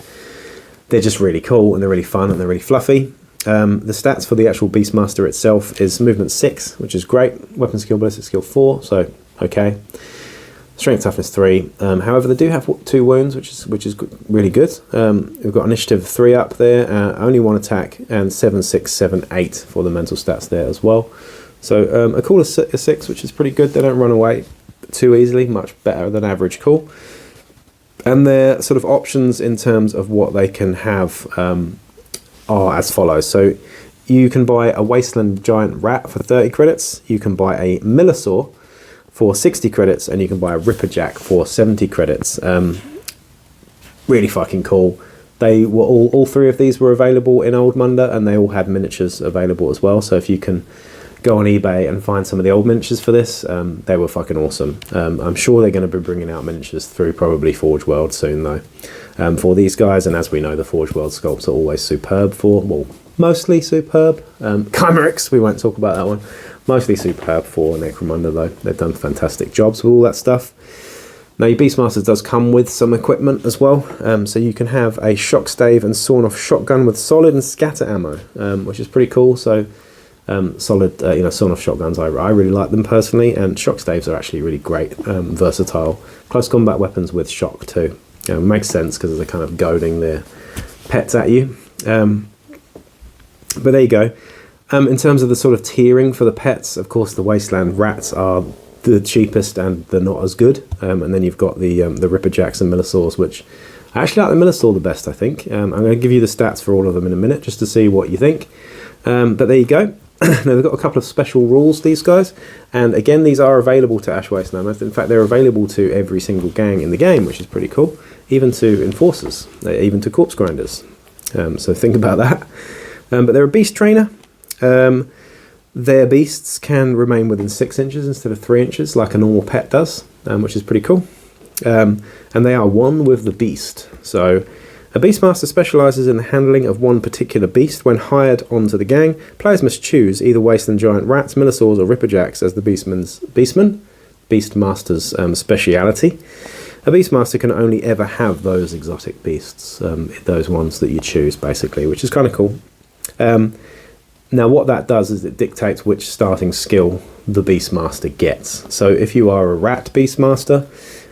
they're just really cool and they're really fun and they're really fluffy. The stats for the actual Beastmaster itself is movement 6, which is great, weapon skill, ballistic skill 4, so okay. Strength toughness 3. However, they do have 2 wounds, which is really good. We've got initiative 3 up there, only 1 attack, and 7, 6, 7, 8 for the mental stats there as well. So a cool a 6, which is pretty good. They don't run away too easily, much better than average cool. And their sort of options in terms of what they can have are as follows. So you can buy a Wasteland Giant Rat for 30 credits. You can buy a Menosour for 60 credits, and you can buy a Ripperjack for 70 credits. Really fucking cool. They were all 3 of these were available in Old Munda, and they all had miniatures available as well. So if you can go on eBay and find some of the old miniatures for this, they were fucking awesome. I'm sure they're going to be bringing out miniatures through probably Forge World soon, though, for these guys. And as we know, the Forge World sculpts are always superb mostly superb. Chimerics, we won't talk about that one. Mostly superb for Necromunda, though. They've done fantastic jobs with all that stuff. Now, your Beastmasters does come with some equipment as well. So you can have a shock stave and sawn-off shotgun with solid and scatter ammo, which is pretty cool. So solid, sawn-off shotguns, I really like them personally. And shock staves are actually really great, versatile. Close combat weapons with shock too. Makes sense because they're kind of goading their pets at you. But there you go. In terms of the sort of tiering for the pets, of course, the Wasteland Rats are the cheapest and the not as good. And then you've got the Ripperjacks and Menosours, which I actually like the Menosour the best, I think. I'm going to give you the stats for all of them in a minute, just to see what you think. But there you go. Now, they've got a couple of special rules, these guys. And again, these are available to Ash Waste Nomads. In fact, they're available to every single gang in the game, which is pretty cool. Even to Enforcers, even to Corpse Grinders. So think about that. But they're a Beast Trainer. Their beasts can remain within 6 inches instead of 3 inches, like a normal pet does, which is pretty cool. And they are one with the beast. So a Beastmaster specialises in the handling of one particular beast. When hired onto the gang, players must choose either Wasteland Giant Rats, Menosours or Ripperjacks as the Beastmaster's speciality. A Beastmaster can only ever have those exotic beasts, those ones that you choose, basically, which is kind of cool. Now, what that does is it dictates which starting skill the Beastmaster gets. So if you are a Rat Beastmaster,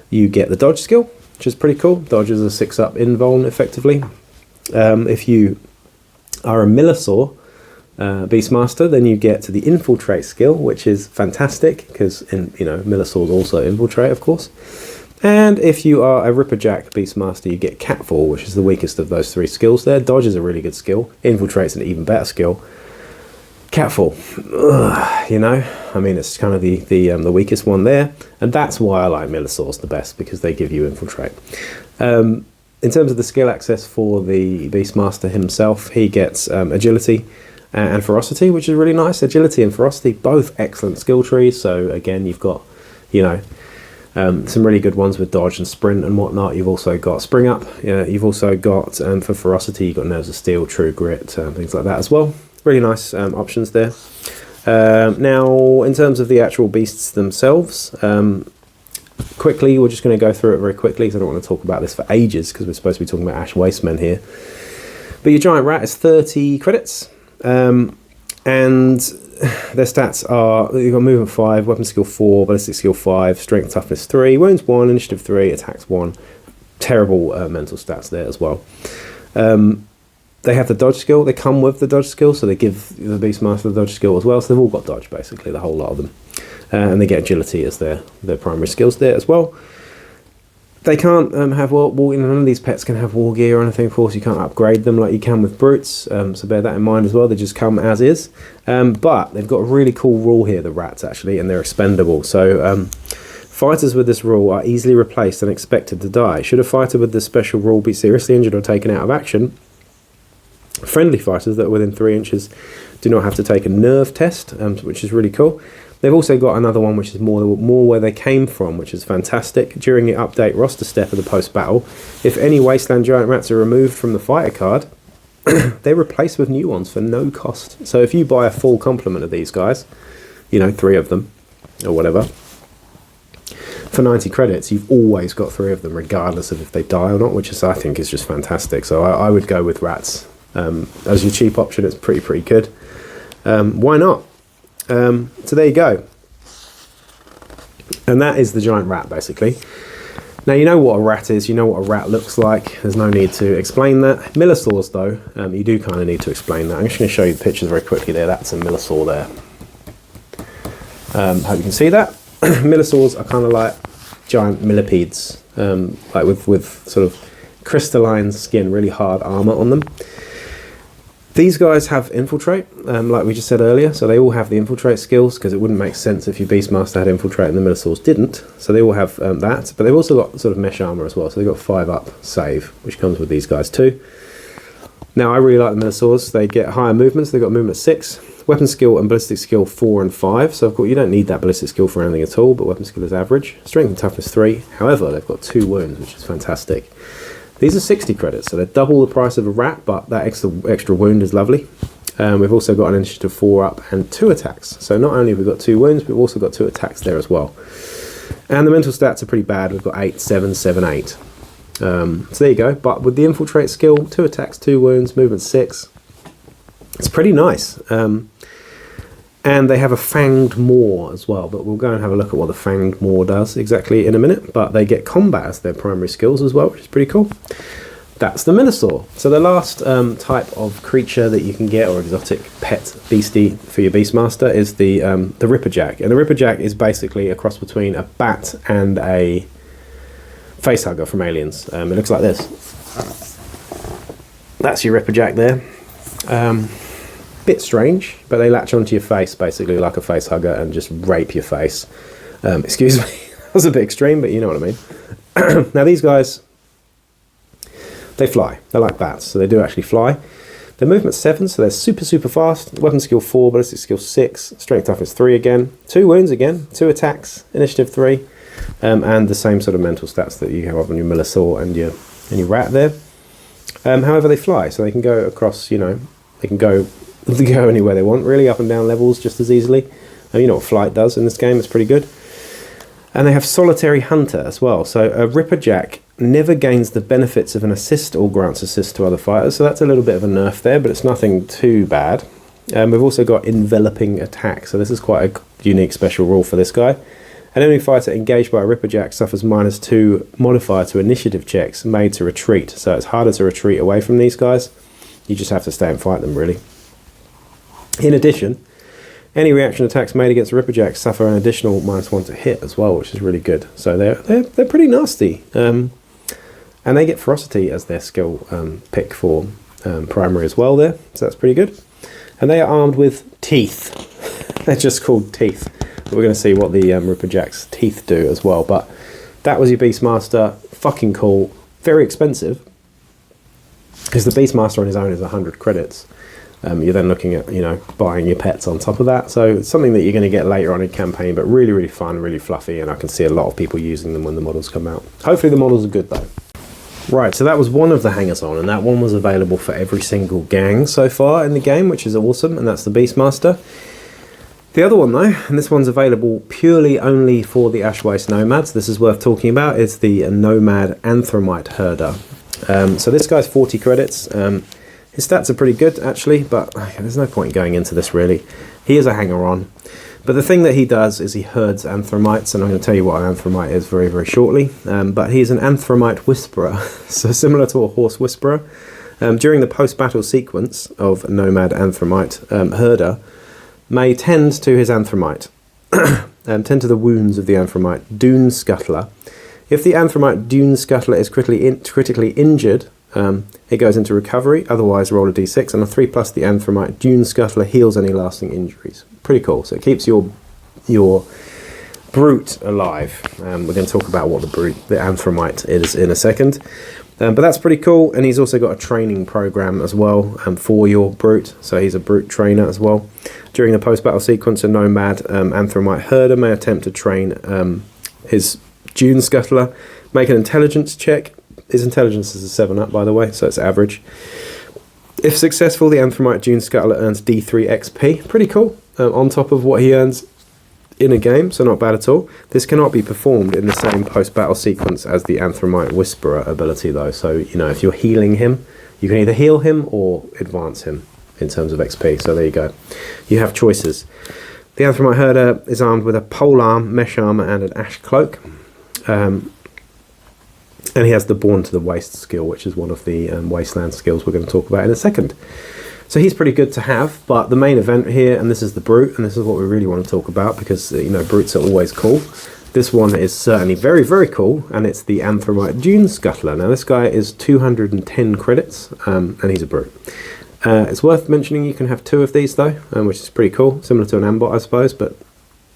you get the Dodge skill, which is pretty cool. Dodge is a 6-up invuln, effectively. If you are a Menosour Beastmaster, then you get to the Infiltrate skill, which is fantastic, because, Menosaurs also infiltrate, of course. And if you are a Ripperjack Beastmaster, you get Catfall, which is the weakest of those 3 skills there. Dodge is a really good skill. Infiltrate's an even better skill. Catfall, it's kind of the weakest one there, and that's why I like Menosours the best, because they give you Infiltrate. In terms of the skill access for the Beastmaster himself, he gets Agility and Ferocity, which is really nice. Agility and Ferocity, both excellent skill trees, so again, you've got, some really good ones with Dodge and Sprint and whatnot. You've also got Spring Up, you've also got, for Ferocity, you've got Nerves of Steel, True Grit, things like that as well. Really nice options there. Now, in terms of the actual beasts themselves, quickly, we're just going to go through it very quickly, because I don't want to talk about this for ages, because we're supposed to be talking about Ash Wastemen here. But your Giant Rat is 30 credits, and their stats are, you've got Movement 5, Weapon Skill 4, Ballistic Skill 5, Strength Toughness 3, Wounds 1, Initiative 3, Attacks 1. Terrible mental stats there as well. They have the Dodge skill. They come with the Dodge skill, so they give the Beastmaster the Dodge skill as well. So they've all got Dodge, basically, the whole lot of them. And they get Agility as their primary skills there as well. They can't have none of these pets can have war gear or anything. Of course, you can't upgrade them like you can with brutes, so bear that in mind as well. They just come as is. But they've got a really cool rule here, the rats, actually, and they're expendable. So fighters with this rule are easily replaced and expected to die. Should a fighter with this special rule be seriously injured or taken out of action, friendly fighters that are within 3 inches do not have to take a nerve test, which is really cool. They've also got another one which is more where they came from, which is fantastic. During the update roster step of the post-battle, if any Wasteland Giant Rats are removed from the fighter card, they're replaced with new ones for no cost. So if you buy a full complement of these guys, 3 of them, or whatever, for 90 credits, you've always got 3 of them, regardless of if they die or not, which I think is just fantastic. So I would go with Rats. As your cheap option, it's pretty good. Why not? So there you go. And that is the Giant Rat, basically. Now, you know what a rat is, you know what a rat looks like. There's no need to explain that. Menosaurs, though, you do kind of need to explain that. I'm just going to show you the pictures very quickly there. That's a Menosour there. Hope you can see that. Menosaurs are kind of like giant millipedes, like with sort of crystalline skin, really hard armor on them. These guys have Infiltrate, like we just said earlier, so they all have the Infiltrate skills, because it wouldn't make sense if your Beastmaster had Infiltrate and the Menosaurs didn't, so they all have that, but they've also got sort of mesh armor as well, so they've got 5-up save, which comes with these guys too. Now, I really like the Menosaurs. They get higher movements. They've got movement 6, weapon skill and ballistic skill 4 and 5, so of course you don't need that ballistic skill for anything at all, but weapon skill is average. Strength and toughness 3, however, they've got 2 wounds, which is fantastic. These are 60 credits, so they're double the price of a rat, but that extra wound is lovely. We've also got an initiative 4-up and 2 attacks. So not only have we got 2 wounds, but we've also got 2 attacks there as well. And the mental stats are pretty bad. We've got 8, 7, 7, 8. So there you go. But with the Infiltrate skill, 2 attacks, 2 wounds, movement 6. It's pretty nice. And they have a Fanged Maw as well, but we'll go and have a look at what the Fanged Maw does exactly in a minute. But they get combat as their primary skills as well, which is pretty cool. that's the Menosour. So the last type of creature that you can get, or exotic pet beastie for your Beastmaster, is the Ripperjack. And the Ripperjack is basically a cross between a bat and a facehugger from Aliens. It looks like this. That's your Ripperjack there. Bit strange, but they latch onto your face basically like a facehugger and just rape your face. Excuse me, that was a bit extreme, but you know what I mean. Now these guys, they fly. They're like bats, so they do actually fly. Their movement's 7, so they're super fast. Weapon skill 4, ballistic skill 6, strength toughness 3 again, 2 wounds again, 2 attacks, initiative 3, and the same sort of mental stats that you have on your Menosour and your rat there. However, they fly, so they can go across. You know, they can go anywhere they want, really, up and down levels just as easily. You know what flight does in this game? It's pretty good. And they have Solitary Hunter as well. So a Ripperjack never gains the benefits of an assist or grants assist to other fighters. So that's a little bit of a nerf there, but it's nothing too bad. We've also got Enveloping Attack. So this is quite a unique special rule for this guy. An enemy fighter engaged by a Ripperjack suffers -2 modifier to initiative checks made to retreat. So it's harder to retreat away from these guys. You just have to stay and fight them, really. In addition, any reaction attacks made against Ripperjacks suffer an additional -1 to hit as well, which is really good. So they're pretty nasty, and they get Ferocity as their skill pick for primary as well there. So that's pretty good. And they are armed with teeth. They're just called teeth. But we're going to see what the Ripperjack's teeth do as well. But that was your Beastmaster. Fucking cool. Very expensive, because the Beastmaster on his own is 100 credits. You're then looking at, you know, buying your pets on top of that. So it's something that you're going to get later on in campaign, but really fun, really fluffy, and I can see a lot of people using them when the models come out. Hopefully the models are good though. Right, so that was one of the hangers-on, and that one was available for every single gang so far in the game, which is awesome, and that's the Beastmaster. The other one though, and this one's available purely only for the Ash Waste Nomads, this is worth talking about, is the Nomad Anthromite Herder. So this guy's 40 credits. His stats are pretty good, actually, but there's no point going into this, really. He is a hanger-on. But the thing that he does is he herds Anthromites, and I'm going to tell you what an Anthromite is very shortly. But he's an Anthromite Whisperer, so similar to a Horse Whisperer. During the post-battle sequence of Nomad Anthromite, Herder may tend to his Anthromite, tend to the wounds of the Anthromite Dune Scuttler. If the Anthromite Dune Scuttler is critically injured, it goes into recovery, otherwise roll a d6, and a 3+ the Anthromite Dune Scuttler heals any lasting injuries. Pretty cool. So it keeps your brute alive. We're going to talk about what the Anthromite is in a second. But that's pretty cool, and he's also got a training program as well for your brute, so he's a brute trainer as well. During the post-battle sequence, a Nomad Anthromite Herder may attempt to train his Dune Scuttler. Make an intelligence check. His intelligence is a 7 up, by the way, so it's average. If successful, the Anthromite Dune Scuttler earns D3 XP. Pretty cool, on top of what he earns in a game, so not bad at all. This cannot be performed in the same post-battle sequence as the Anthromite Whisperer ability, though. So, you know, if you're healing him, you can either heal him or advance him in terms of XP. So there you go. You have choices. The Anthromite Herder is armed with a polearm, mesh armor, and an ash cloak. And he has the Born to the Waste skill, which is one of the Wasteland skills we're going to talk about in a second. So he's pretty good to have, but the main event here, and this is the Brute, and this is what we really want to talk about, because, you know, Brutes are always cool. This one is certainly very cool, and it's the Anthromite Dune Scuttler. Now this guy is 210 credits, and he's a Brute. It's worth mentioning you can have 2 of these though, which is pretty cool, similar to an Ambot I suppose, but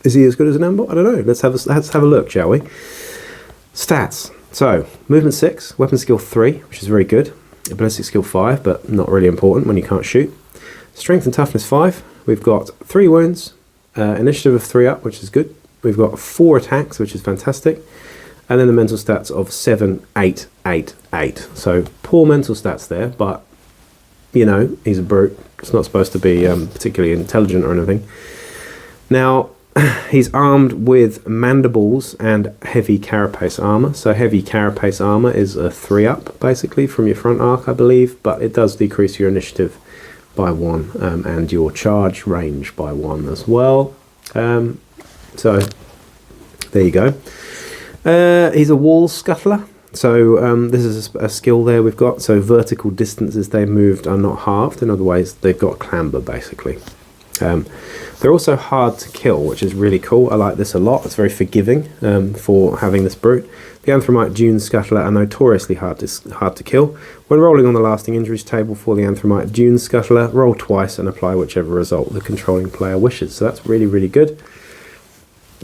is he as good as an Ambot? I don't know. Let's have a look, shall we? Stats. So, movement 6, weapon skill 3, which is very good. Ballistic skill 5, but not really important when you can't shoot. Strength and toughness 5. We've got 3 wounds, initiative of 3 up, which is good. We've got 4 attacks, which is fantastic. And then the mental stats of 7, 8, 8, 8. So, poor mental stats there, but, you know, he's a brute. It's not supposed to be particularly intelligent or anything. Now, he's armed with mandibles and heavy carapace armor. So heavy carapace armor is a 3 up basically from your front arc, I believe, but it does decrease your initiative by 1 and your charge range by 1 as well. So there you go. He's a wall scuttler. So this is a skill there we've got. So vertical distances they moved are not halved. In other ways, they've got clamber basically. They're also hard to kill, which is really cool. I like this a lot. It's very forgiving for having this brute. The Anthromite Dune Scuttler are notoriously hard to kill. When rolling on the lasting injuries table for the Anthromite Dune Scuttler, roll twice and apply whichever result the controlling player wishes. So that's really, really good.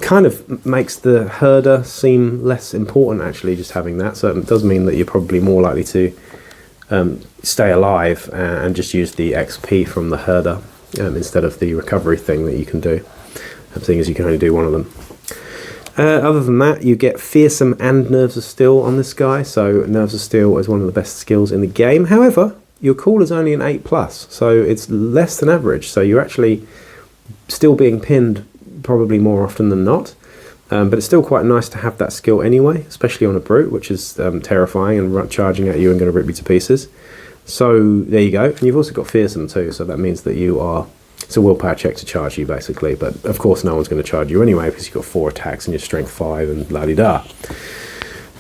Kind of makes the herder seem less important, actually, just having that. So it does mean that you're probably more likely to stay alive and just use the XP from the herder instead of the recovery thing that you can do, seeing as you can only do one of them. Other than that, you get Fearsome and Nerves of Steel on this guy, so Nerves of Steel is one of the best skills in the game. However, your call is only an 8+, so it's less than average, so you're actually still being pinned probably more often than not, but it's still quite nice to have that skill anyway, especially on a brute, which is terrifying and charging at you and going to rip you to pieces. So there you go, and you've also got Fearsome too, so that means that it's a willpower check to charge you basically, but of course no one's going to charge you anyway because you've got 4 attacks and you're strength 5 and la-di-da.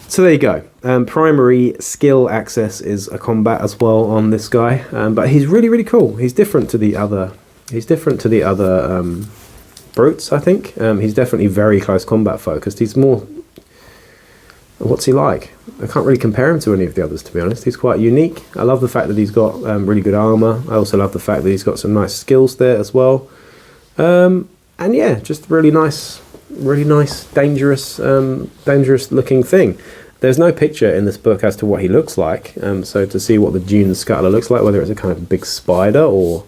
So there you go. Primary skill access is a combat as well on this guy, but he's really, really cool. He's different to the other brutes, I think. He's definitely very close combat focused. He's more... What's he like? I can't really compare him to any of the others, to be honest. He's quite unique. I love the fact that he's got really good armor. I also love the fact that he's got some nice skills there as well. And yeah, just really nice, dangerous looking thing. There's no picture in this book as to what he looks like. So to see what the Dune Scuttler looks like, whether it's a kind of big spider or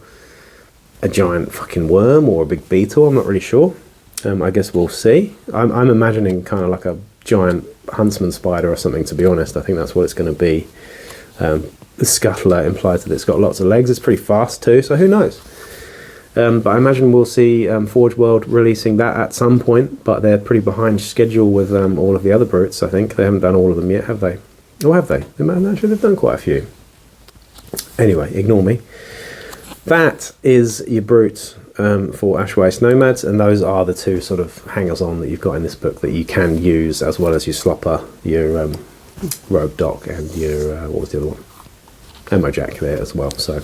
a giant fucking worm or a big beetle, I'm not really sure. I guess we'll see. I'm imagining kind of like a giant huntsman spider or something, to be honest. I think that's what it's going to be. The Scuttler implies that it's got lots of legs. It's pretty fast too, so who knows. But I imagine we'll see Forge World releasing that at some point, but they're pretty behind schedule with all of the other brutes, I think. They haven't done all of them yet, have they? Or have they? Actually, they've done quite a few. Anyway, ignore me. That is your brute for Ash Waste Nomads, and those are the two sort of hangers-on that you've got in this book that you can use, as well as your Slopper, your Rogue Doc, and your, what was the other one? Ammo Jack there as well. So,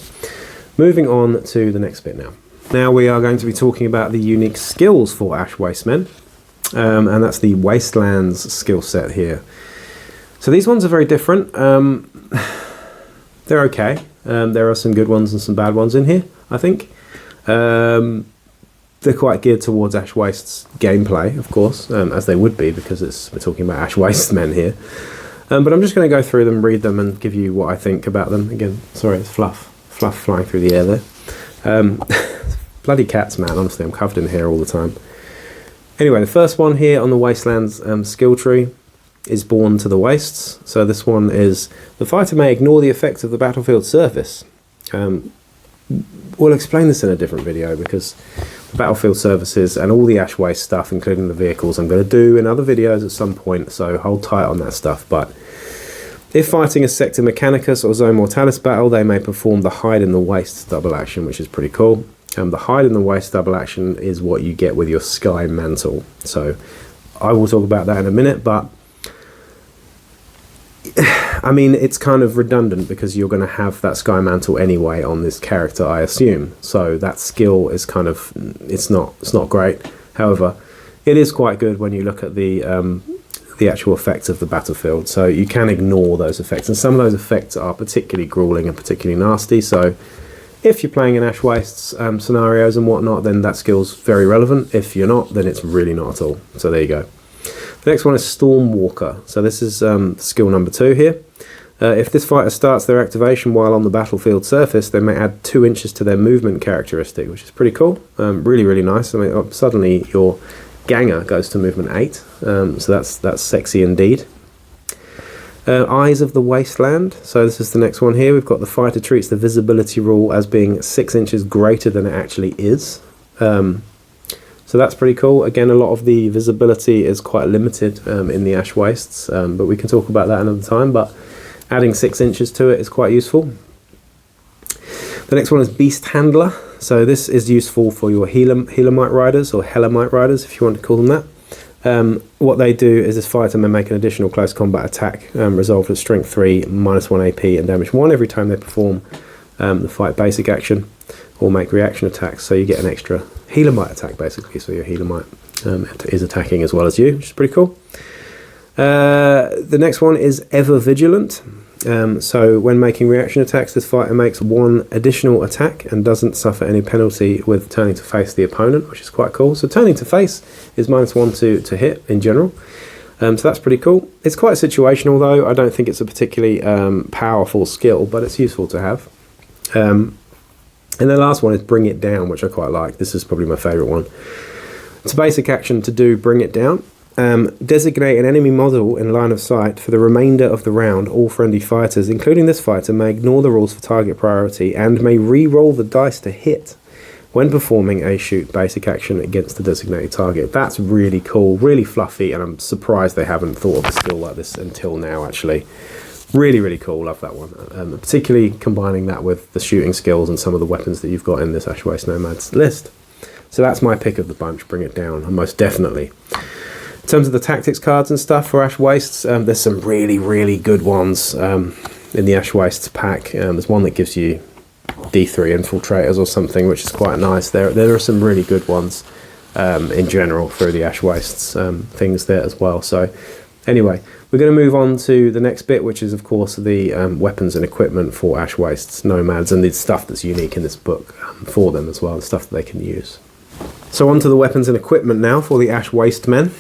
moving on to the next bit now. Now we are going to be talking about the unique skills for Ash Wastemen, and that's the Wastelands skill set here. So these ones are very different. They're okay. There are some good ones and some bad ones in here, I think. They're quite geared towards Ash Waste's gameplay, of course, as they would be, because we're talking about Ash Waste men here. But I'm just going to go through them, read them, and give you what I think about them. Again, sorry, it's fluff flying through the air there. Bloody cats, man, honestly, I'm covered in hair all the time. Anyway, the first one here on the Wastelands skill tree is Born to the Wastes. So this one is, the fighter may ignore the effects of the battlefield surface. We'll explain this in a different video, because the battlefield surfaces and all the Ash Waste stuff, including the vehicles, I'm going to do in other videos at some point, so hold tight on that stuff. But if fighting a Sector Mechanicus or Zone Mortalis battle, they may perform the Hide in the Waste double action, which is pretty cool. The Hide in the Waste double action is what you get with your Sky Mantle. So I will talk about that in a minute, but I mean, it's kind of redundant because you're going to have that Sky Mantle anyway on this character, I assume. So that skill is kind of, it's not great. However, it is quite good when you look at the actual effects of the battlefield. So you can ignore those effects, and some of those effects are particularly grueling and particularly nasty. So if you're playing in Ash Wastes scenarios and whatnot, then that skill's very relevant. If you're not, then it's really not at all. So there you go. The next one is Stormwalker. So this is skill number 2 here. If this fighter starts their activation while on the battlefield surface, they may add 2 inches to their movement characteristic, which is pretty cool. Really, really nice. I mean, suddenly your Ganga goes to movement 8, so that's sexy indeed. Eyes of the Wasteland. So this is the next one here. We've got the fighter treats the visibility rule as being 6 inches greater than it actually is. So that's pretty cool. Again, a lot of the visibility is quite limited in the Ash Wastes, but we can talk about that another time. But adding 6 inches to it is quite useful. The next one is Beast Handler. So this is useful for your Helamite Riders, or Hellamite Riders, if you want to call them that. What they do is this fighter may make an additional close combat attack resolved at strength 3, -1 AP and damage 1 every time they perform the fight basic action or make reaction attacks. So you get an extra healer might attack basically, so your healer might is attacking as well as you, which is pretty cool. The next one is ever vigilant. So when making reaction attacks, this fighter makes 1 additional attack and doesn't suffer any penalty with turning to face the opponent, which is quite cool. So turning to face is -1 to hit in general. So that's pretty cool. It's quite situational though. I don't think it's a particularly powerful skill, but it's useful to have. And the last one is bring it down, which I quite like. This is probably my favourite one. It's a basic action to do bring it down. Designate an enemy model in line of sight for the remainder of the round. All friendly fighters, including this fighter, may ignore the rules for target priority and may re-roll the dice to hit when performing a shoot basic action against the designated target. That's really cool, really fluffy, and I'm surprised they haven't thought of a skill like this until now, actually. Really, really cool. Love that one. Particularly combining that with the shooting skills and some of the weapons that you've got in this Ash Waste Nomads list. So that's my pick of the bunch, bring it down, most definitely. In terms of the tactics cards and stuff for Ash Wastes, there's some really, really good ones in the Ash Wastes pack. There's one that gives you D3 infiltrators or something, which is quite nice. There are some really good ones in general through the Ash Wastes things there as well. So anyway, we're going to move on to the next bit, which is of course the weapons and equipment for Ash Wastes Nomads and the stuff that's unique in this book for them as well, the stuff that they can use. So on to the weapons and equipment now for the Ash Wastemen.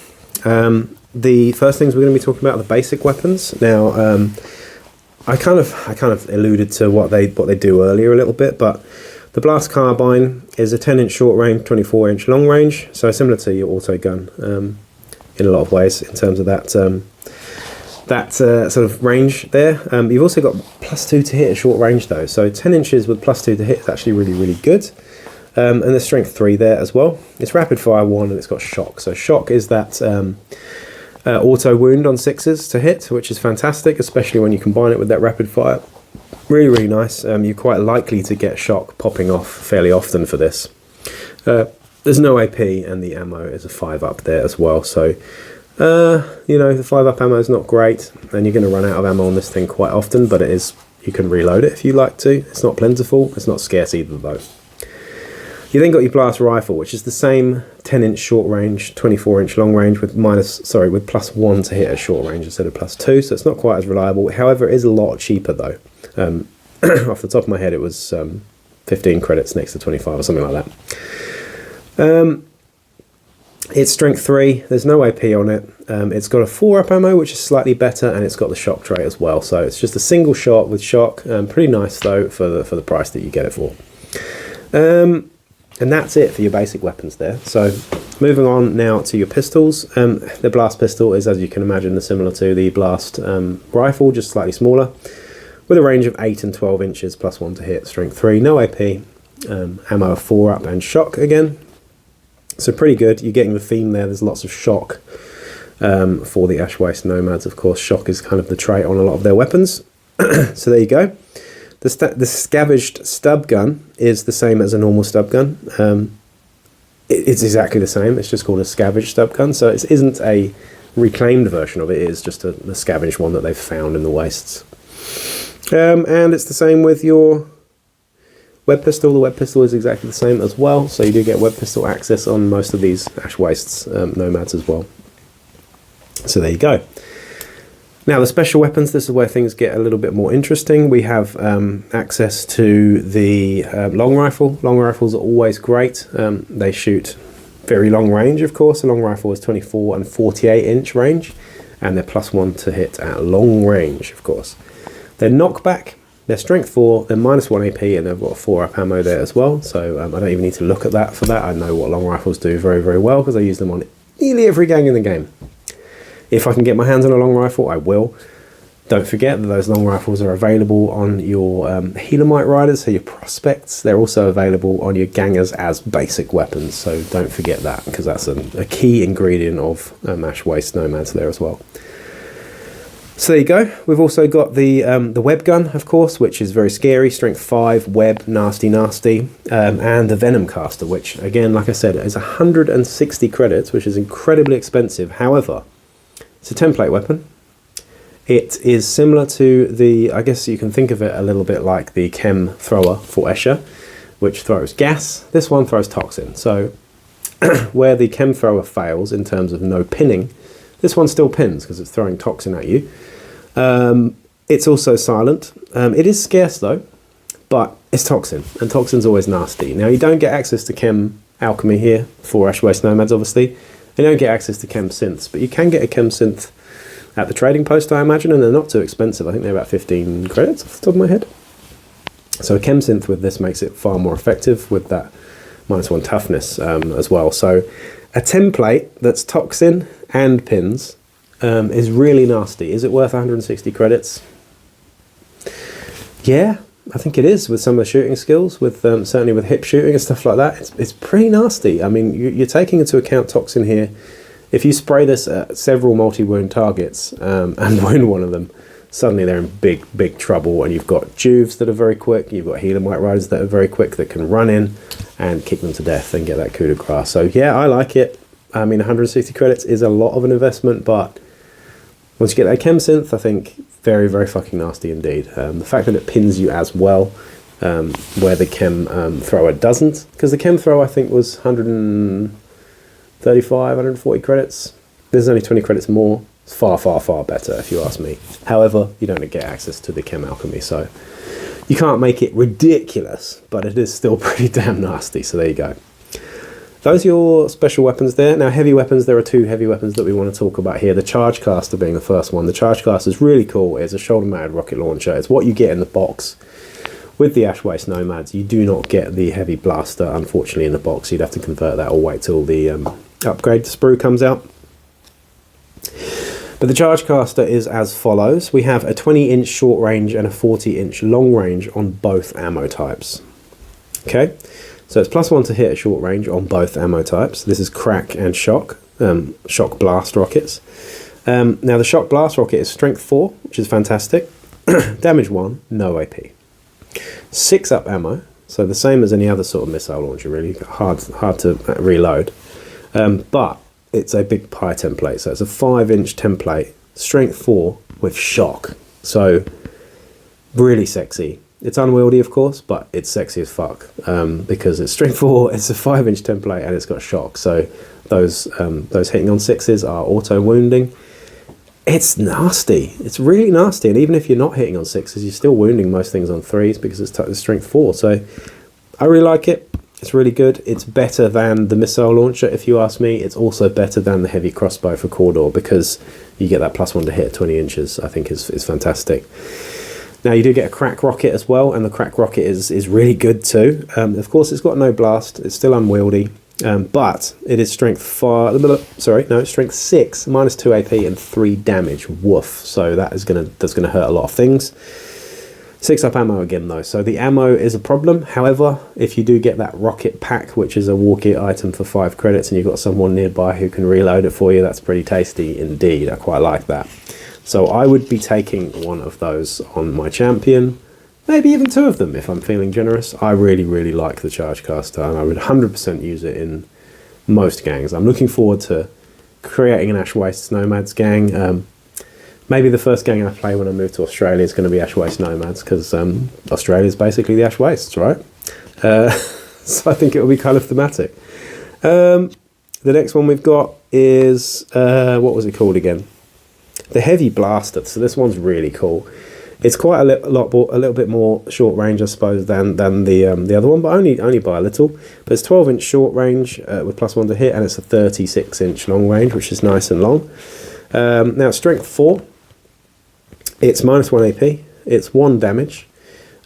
The first things we're going to be talking about are the basic weapons. Now, I kind of alluded to what they do earlier a little bit, but the Blast Carbine is a 10-inch short range, 24-inch long range, so similar to your auto gun in a lot of ways in terms of that sort of range there. You've also got +2 to hit at short range though, so 10 inches with +2 to hit is actually really, really good. And there's strength 3 there as well. It's rapid fire 1 and it's got shock. So shock is that auto wound on 6s to hit, which is fantastic, especially when you combine it with that rapid fire. Really, really nice. You're quite likely to get shock popping off fairly often for this. There's no AP and the ammo is a 5-up there as well. So, you know, the 5-up ammo is not great and you're going to run out of ammo on this thing quite often, but it is, you can reload it if you like to. It's not plentiful. It's not scarce either though. You then got your blast rifle, which is the same 10-inch short range, 24-inch long range with with +1 to hit at short range instead of +2, so it's not quite as reliable. However, it is a lot cheaper though. Off the top of my head, it was 15 credits next to 25 or something like that. It's strength 3. There's no AP on it. It's got a 4-up ammo, which is slightly better, and it's got the shock trait as well. So it's just a single shot with shock. Pretty nice though for the price that you get it for. And that's it for your basic weapons there. So moving on now to your pistols. The blast pistol is, as you can imagine, similar to the blast rifle, just slightly smaller, with a range of 8 and 12 inches, +1 to hit, strength 3, no AP, ammo 4-up and shock again. So pretty good. You're getting the theme there. There's lots of shock for the Ash Waste Nomads. Of course, shock is kind of the trait on a lot of their weapons. So there you go. The Scavenged Stub Gun is the same as a normal stub gun. It's exactly the same. It's just called a Scavenged Stub Gun. So it isn't a reclaimed version of it. It is just the scavenged one that they've found in the wastes. And it's the same with your web pistol. The web pistol is exactly the same as well. So you do get web pistol access on most of these Ash Wastes Nomads as well. So there you go. Now the special weapons, this is where things get a little bit more interesting. We have access to the long rifle. Long rifles are always great. They shoot very long range, of course. A long rifle is 24 and 48 inch range, and they're +1 to hit at long range, of course. They're knockback, they're strength 4, they're -1 AP, and they've got a 4-up ammo there as well. So I don't even need to look at that for that. I know what long rifles do very, very well because I use them on nearly every gang in the game. If I can get my hands on a long rifle, I will. Don't forget that those long rifles are available on your Healermite riders, so your prospects. They're also available on your Gangas as basic weapons, so don't forget that, because that's a key ingredient of Ash Waste Nomads there as well. So there you go. We've also got the web gun, of course, which is very scary, strength 5, web, nasty, and the Venom Caster, which, again, like I said, is 160 credits, which is incredibly expensive. However, it's a template weapon. It is similar to the, I guess you can think of it a little bit like the chem thrower for Escher, which throws gas. This one throws toxin. So where the chem thrower fails in terms of no pinning, this one still pins because it's throwing toxin at you. It's also silent. It is scarce though, but it's toxin, and toxin's always nasty. Now you don't get access to chem alchemy here for Ash Waste Nomads, obviously. You don't get access to chem synths, but you can get a chem synth at the trading post, I imagine, and they're not too expensive. I think they're about 15 credits off the top of my head. So a chem synth with this makes it far more effective with that -1 toughness as well. So a template that's toxin and pins is really nasty. Is it worth 160 credits? Yeah, I think it is with some of the shooting skills, with certainly with hip shooting and stuff like that. It's pretty nasty. I mean, you're taking into account toxin here. If you spray this at several multi-wound targets and wound one of them, suddenly they're in big trouble, and you've got Juves that are very quick, you've got Healer-Mite Riders that are very quick, that can run in and kick them to death and get that coup de grace. So yeah, I like it. I mean, 160 credits is a lot of an investment, but once you get that chem synth, I think very, very fucking nasty indeed. The fact that it pins you as well, where the chem thrower doesn't, because the chem thrower I think was 135, 140 credits. There's only 20 credits more. It's far, far, far better if you ask me. However, you don't get access to the chem alchemy, so you can't make it ridiculous, but it is still pretty damn nasty, so there you go. Those are your special weapons there. Now, heavy weapons, there are two heavy weapons that we want to talk about here. The Charge Caster being the first one. The Charge Caster is really cool. It's a shoulder-mounted rocket launcher. It's what you get in the box with the Ash Waste Nomads. You do not get the heavy blaster, unfortunately, in the box. You'd have to convert that or wait till the upgrade sprue comes out. But the Charge Caster is as follows. We have a 20-inch short range and a 40-inch long range on both ammo types. Okay, so it's +1 to hit at short range on both ammo types. This is crack and shock, shock blast rockets. Now the shock blast rocket is strength 4, which is fantastic. Damage 1, no AP. 6 up ammo, so the same as any other sort of missile launcher, really. Hard to reload. But it's a big pie template, so it's a 5-inch template, strength 4 with shock. So really sexy. It's unwieldy, of course, but it's sexy as fuck because it's strength 4, it's a 5-inch template, and it's got shock. So those hitting on 6s are auto wounding. It's nasty. It's really nasty, and even if you're not hitting on 6s, you're still wounding most things on 3s because it's strength 4. So I really like it. It's really good. It's better than the missile launcher, if you ask me. It's also better than the heavy crossbow for Cawdor because you get that +1 to hit at 20 inches, I think is fantastic. Now you do get a crack rocket as well, and the crack rocket is really good too. Of course, it's got no blast. It's still unwieldy, but it is strength 6, -2 AP and 3 damage. Woof. So that's gonna hurt a lot of things. 6 up ammo again though, so the ammo is a problem. However, if you do get that rocket pack, which is a war gear item for 5 credits, and you've got someone nearby who can reload it for you, that's pretty tasty indeed. I quite like that. So I would be taking one of those on my champion, maybe even 2 of them if I'm feeling generous. I really, really like the Charge Caster, and I would 100% use it in most gangs. I'm looking forward to creating an Ash Waste Nomads gang. Maybe the first gang I play when I move to Australia is going to be Ash Waste Nomads, because Australia is basically the Ash Wastes, right? So I think it will be kind of thematic. The next one we've got is, what was it called again? The Heavy Blaster. So this one's really cool. It's quite a little bit more short range, I suppose, than the other one, but only by a little. But it's 12-inch short range with +1 to hit, and it's a 36-inch long range, which is nice and long. Now strength 4. It's -1 AP. It's 1 damage.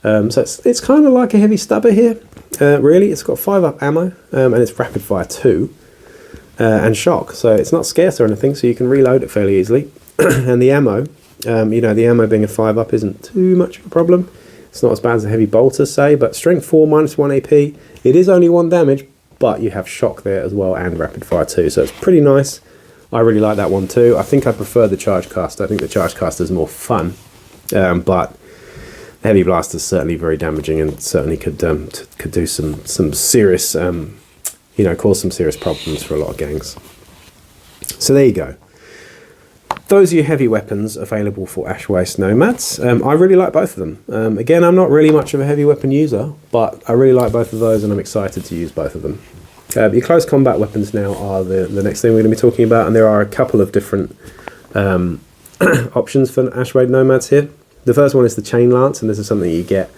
So it's kind of like a heavy stubber here. Really, it's got 5 up ammo, and it's rapid fire 2 and shock. So it's not scarce or anything, so you can reload it fairly easily. And the ammo, the ammo being a 5 up isn't too much of a problem. It's not as bad as a heavy bolter, say, but strength 4 -1 AP. It is only 1 damage, but you have shock there as well and rapid fire 2. So it's pretty nice. I really like that one too. I think I prefer the Charge Caster. I think the Charge Caster is more fun, but the Heavy Blaster is certainly very damaging and certainly could do some serious, cause some serious problems for a lot of gangs. So there you go. Those are your heavy weapons available for Ash Waste Nomads. I really like both of them. Again, I'm not really much of a heavy weapon user, but I really like both of those and I'm excited to use both of them. Your close combat weapons now are the next thing we're going to be talking about, and there are a couple of different options for Ash Waste Nomads here. The first one is the Chain Lance, and this is something you get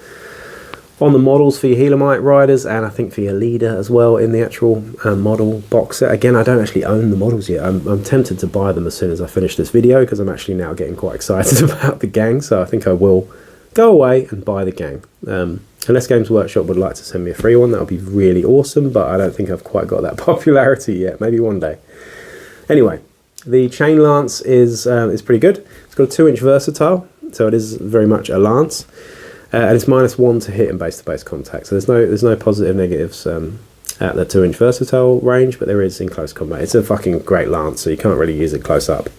on the models for your Healermite riders, and I think for your leader as well in the actual model box set. Again, I don't actually own the models yet. I'm tempted to buy them as soon as I finish this video, because I'm actually now getting quite excited about the gang, so I think I will go away and buy the gang. Unless Games Workshop would like to send me a free one, that would be really awesome, but I don't think I've quite got that popularity yet. Maybe one day. Anyway, the Chain Lance is pretty good. It's got a 2-inch versatile, so it is very much a lance. And it's -1 to hit in base-to-base contact. So there's no positive negatives at the 2-inch versatile range, but there is in close combat. It's a fucking great lance, so you can't really use it close up.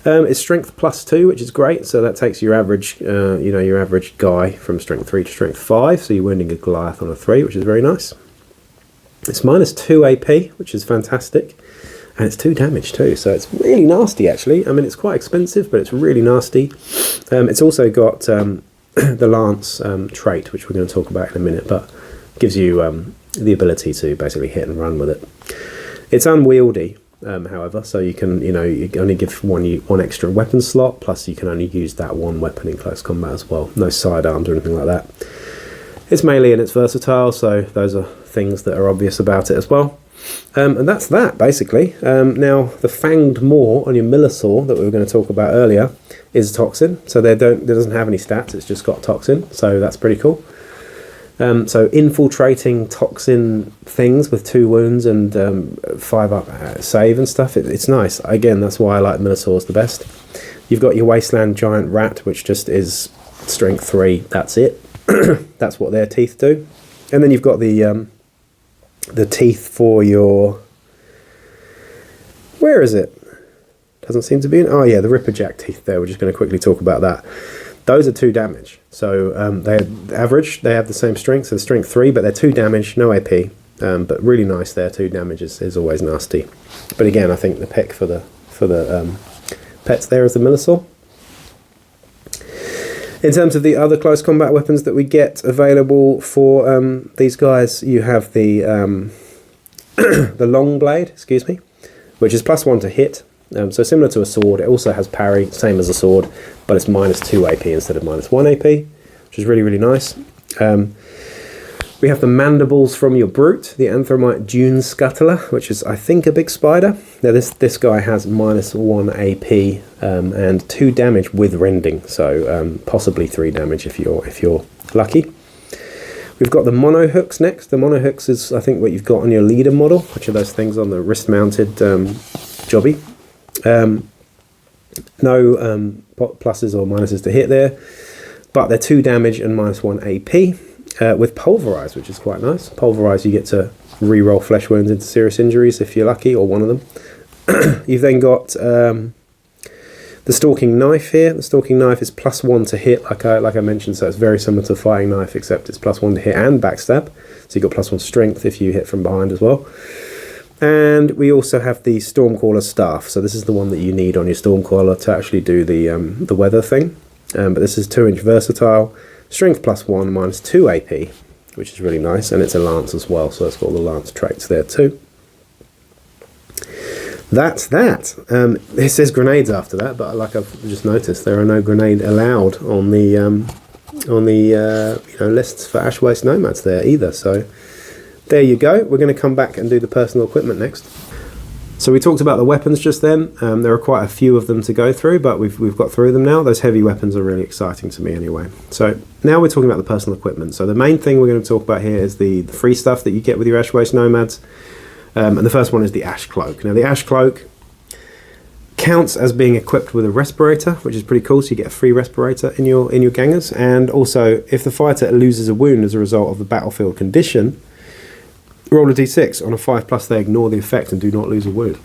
It's strength +2, which is great. So that takes your average, your average guy from strength 3 to strength 5. So you're wounding a Goliath on a 3, which is very nice. It's -2 AP, which is fantastic. And it's 2 damage too, so it's really nasty actually. I mean, it's quite expensive, but it's really nasty. It's also got the Lance trait, which we're going to talk about in a minute, but gives you the ability to basically hit and run with it. It's unwieldy, however, so you can, you only give one extra weapon slot, plus you can only use that one weapon in close combat as well. No sidearms or anything like that. It's melee and it's versatile, so those are things that are obvious about it as well. And that's that, basically. Now, the Fanged Maw on your Menosour that we were going to talk about earlier is Toxin. So there doesn't have any stats, it's just got Toxin, so that's pretty cool. So infiltrating Toxin things with 2 wounds and 5 up save and stuff, it's nice. Again, that's why I like Menosaurs the best. You've got your Wasteland Giant Rat, which just is strength 3, that's it. That's what their teeth do. And then you've got the teeth for your... Where is it? Doesn't seem to be in... Oh yeah, the Ripperjack teeth there. We're just going to quickly talk about that. Those are 2 damage. So they're average. They have the same strength, so strength 3, but they're 2 damage, no AP. But really nice there. 2 damage is always nasty. But again, I think the pick for the pets there is the Menosour. In terms of the other close combat weapons that we get available for these guys, you have the the long blade, which is +1 to hit. So similar to a sword, it also has parry, same as a sword, but it's -2 AP instead of -1 AP, which is really, really nice. We have the mandibles from your brute, the Anthromite Dune Scuttler, which is, I think, a big spider. Now this guy has -1 AP and 2 damage with rending, so possibly 3 damage if you're lucky. We've got the mono hooks next. The mono hooks is, I think, what you've got on your leader model, which are those things on the wrist-mounted jobby. No pluses or minuses to hit there, but they're 2 damage and -1 AP. With Pulverize, which is quite nice. Pulverize, you get to re-roll flesh wounds into serious injuries if you're lucky, or one of them. You've then got the Stalking Knife here. The Stalking Knife is +1 to hit, like I mentioned, so it's very similar to the Fighting Knife, except it's +1 to hit and backstab. So you've got +1 strength if you hit from behind as well. And we also have the Stormcaller Staff. So this is the one that you need on your Stormcaller to actually do the weather thing. But this is 2-inch versatile. Strength +1, -2 AP, which is really nice, and it's a lance as well, so it's got all the lance traits there too. That's that. It says grenades after that, but like I've just noticed, there are no grenade allowed on the lists for Ash Waste Nomads there either. So there you go. We're going to come back and do the personal equipment next. So we talked about the weapons just then. There are quite a few of them to go through, but we've got through them now. Those heavy weapons are really exciting to me anyway. So now we're talking about the personal equipment. So the main thing we're going to talk about here is the free stuff that you get with your Ash Waste Nomads. And the first one is the Ash Cloak. Now the Ash Cloak counts as being equipped with a respirator, which is pretty cool. So you get a free respirator in your Gangas. And also, if the fighter loses a wound as a result of the battlefield condition, roll a d6. On a 5+, they ignore the effect and do not lose a wound.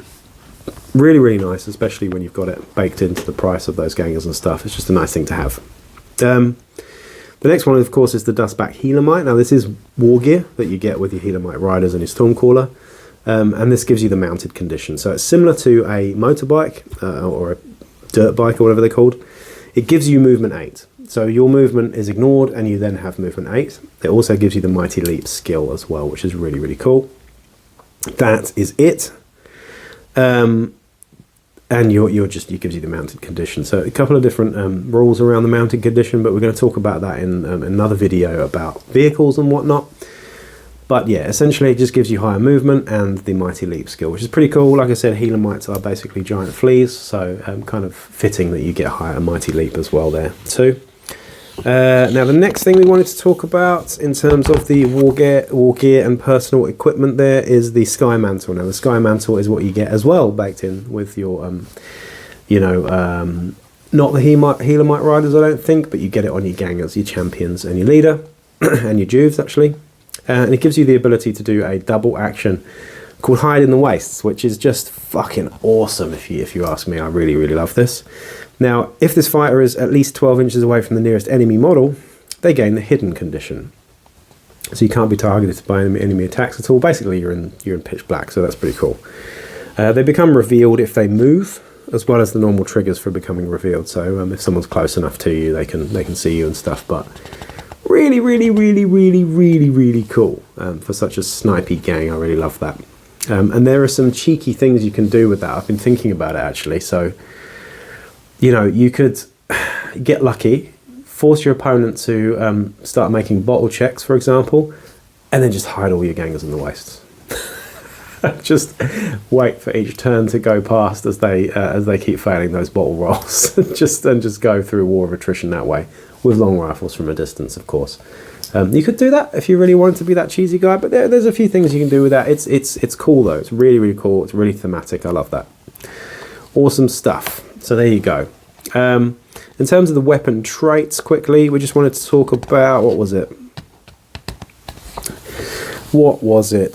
Really, really nice, especially when you've got it baked into the price of those Gangas and stuff. It's just a nice thing to have. The next one, of course, is the Dustback Healermite. Now, this is war gear that you get with your Healermite Riders and your Stormcaller. And this gives you the mounted condition. So it's similar to a motorbike or a dirt bike or whatever they're called. It gives you movement 8. So your movement is ignored and you then have movement 8. It also gives you the Mighty Leap skill as well, which is really, really cool. That is it. And it gives you the mounted condition. So a couple of different rules around the mounted condition, but we're going to talk about that in another video about vehicles and whatnot. But yeah, essentially it just gives you higher movement and the Mighty Leap skill, which is pretty cool. Like I said, Healermites are basically giant fleas, so kind of fitting that you get higher Mighty Leap as well there too. Now the next thing we wanted to talk about in terms of the war gear and personal equipment there is the Sky Mantle. Now the Sky Mantle is what you get as well baked in with your, not the Healermite Riders I don't think, but you get it on your Gangas, your Champions and your Leader, and your Juves actually. And it gives you the ability to do a double action called Hide in the Wastes, which is just fucking awesome if you ask me. I really, really love this. Now, if this fighter is at least 12 inches away from the nearest enemy model, they gain the hidden condition. So you can't be targeted by enemy attacks at all. Basically, you're in pitch black, so that's pretty cool. They become revealed if they move, as well as the normal triggers for becoming revealed. So if someone's close enough to you, they can see you and stuff. But really, really, really, really, really, really cool for such a snipey gang. I really love that. And there are some cheeky things you can do with that. I've been thinking about it actually. So, you could get lucky, force your opponent to start making bottle checks, for example, and then just hide all your Gangas in the wastes. Just wait for each turn to go past as they keep failing those bottle rolls. just go through a war of attrition that way, with long rifles from a distance, of course. You could do that if you really wanted to be that cheesy guy, but there's a few things you can do with that. It's cool though. It's really, really cool. It's really thematic. I love that. Awesome stuff. So there you go. In terms of the weapon traits, quickly, we just wanted to talk about, what was it?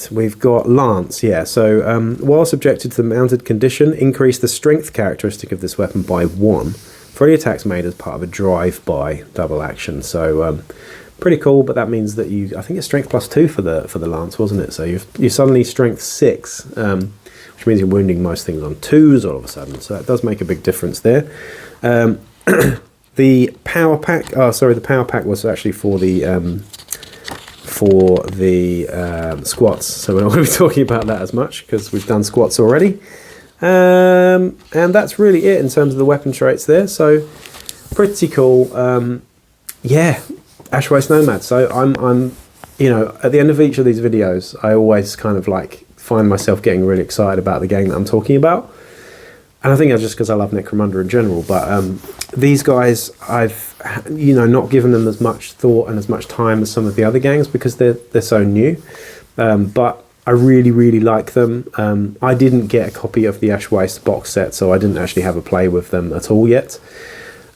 We've got Lance, yeah. So while subjected to the mounted condition, increase the strength characteristic of this weapon by 1 for any attacks made as part of a drive-by double action. So pretty cool, but that means that I think it's strength +2 for the Lance, wasn't it? So you're suddenly strength 6, which means you're wounding most things on 2s all of a sudden. So that does make a big difference there. The power pack. The power pack was actually for the squats. So we're not going to be talking about that as much because we've done squats already. And that's really it in terms of the weapon traits there. So pretty cool. Yeah, Ash Waste Nomads. So I'm at the end of each of these videos, I always kind of find myself getting really excited about the game that I'm talking about. And I think that's just because I love Necromunda in general. But these guys, I've not given them as much thought and as much time as some of the other gangs because they're so new. But I really, really like them. I didn't get a copy of the Ash Waste box set, so I didn't actually have a play with them at all yet.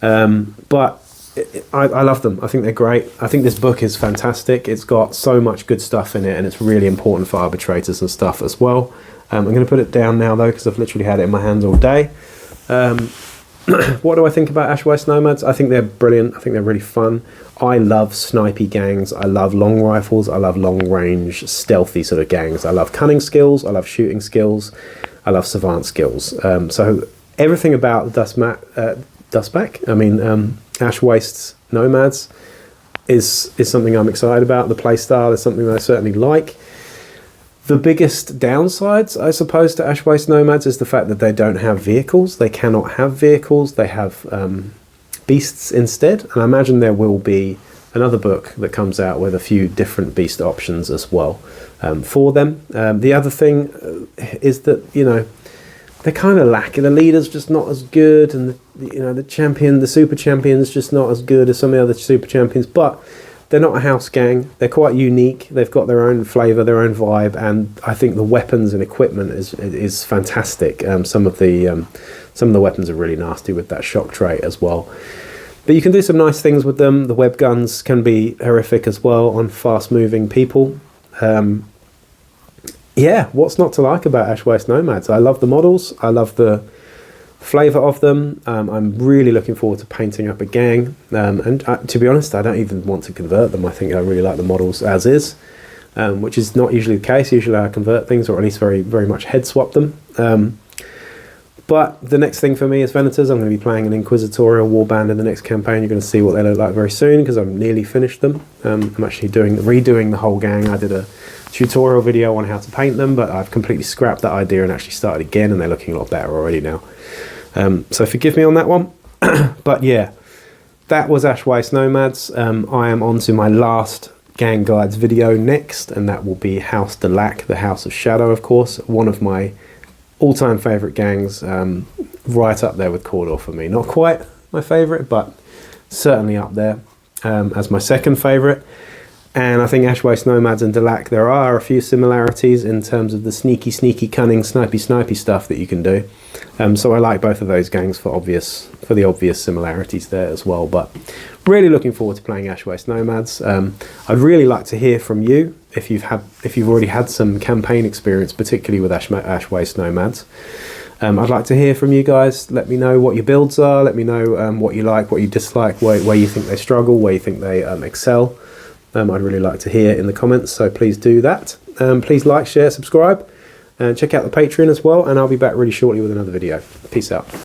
But I love them. I think they're great. I think this book is fantastic. It's got so much good stuff in it, and it's really important for arbitrators and stuff as well. I'm going to put it down now, though, because I've literally had it in my hands all day. What do I think about Ash Waste Nomads? I think they're brilliant. I think they're really fun. I love snipey gangs. I love long rifles. I love long-range, stealthy sort of gangs. I love cunning skills. I love shooting skills. I love savant skills. So everything about Ash Waste Nomads is something I'm excited about. The playstyle is something that I certainly like. The biggest downsides, I suppose, to Ash Waste Nomads is the fact that they don't have vehicles. They cannot have vehicles. They have beasts instead. And I imagine there will be another book that comes out with a few different beast options as well for them. The other thing is that, they're kind of lacking. The leader's just not as good, and the super champion's just not as good as some of the other super champions. But they're not a house gang. They're quite unique. They've got their own flavour, their own vibe, and I think the weapons and equipment is fantastic. Some of the weapons are really nasty with that shock trait as well. But you can do some nice things with them. The web guns can be horrific as well on fast-moving people. yeah, what's not to like about Ash Waste Nomads? I love the models. I love the flavour of them. I'm really looking forward to painting up a gang. And to be honest, I don't even want to convert them. I think I really like the models as is, which is not usually the case. Usually I convert things, or at least very, very much head swap them. But the next thing for me is Venators. I'm going to be playing an Inquisitorial Warband in the next campaign. You're going to see what they look like very soon, because I've nearly finished them. I'm actually redoing the whole gang. I did a tutorial video on how to paint them, but I've completely scrapped that idea and actually started again, and they're looking a lot better already now. So forgive me on that one. But yeah, that was Ash Waste Nomads. I am on to my last gang guides video next, and that will be House de Lac, the House of Shadow, of course. One of my all-time favourite gangs, right up there with Cawdor for me. Not quite my favourite, but certainly up there as my second favourite. And I think Ash Waste Nomads and de Lac, there are a few similarities in terms of the sneaky, cunning, snipey stuff that you can do. So I like both of those gangs for the obvious similarities there as well. But really looking forward to playing Ash Waste Nomads. I'd really like to hear from you if you've already had some campaign experience, particularly with Ash Waste Nomads. I'd like to hear from you guys. Let me know what your builds are. Let me know what you like, what you dislike, where you think they struggle, where you think they excel. I'd really like to hear in the comments, so please do that. Please like, share, subscribe, and check out the Patreon as well, and I'll be back really shortly with another video. Peace out.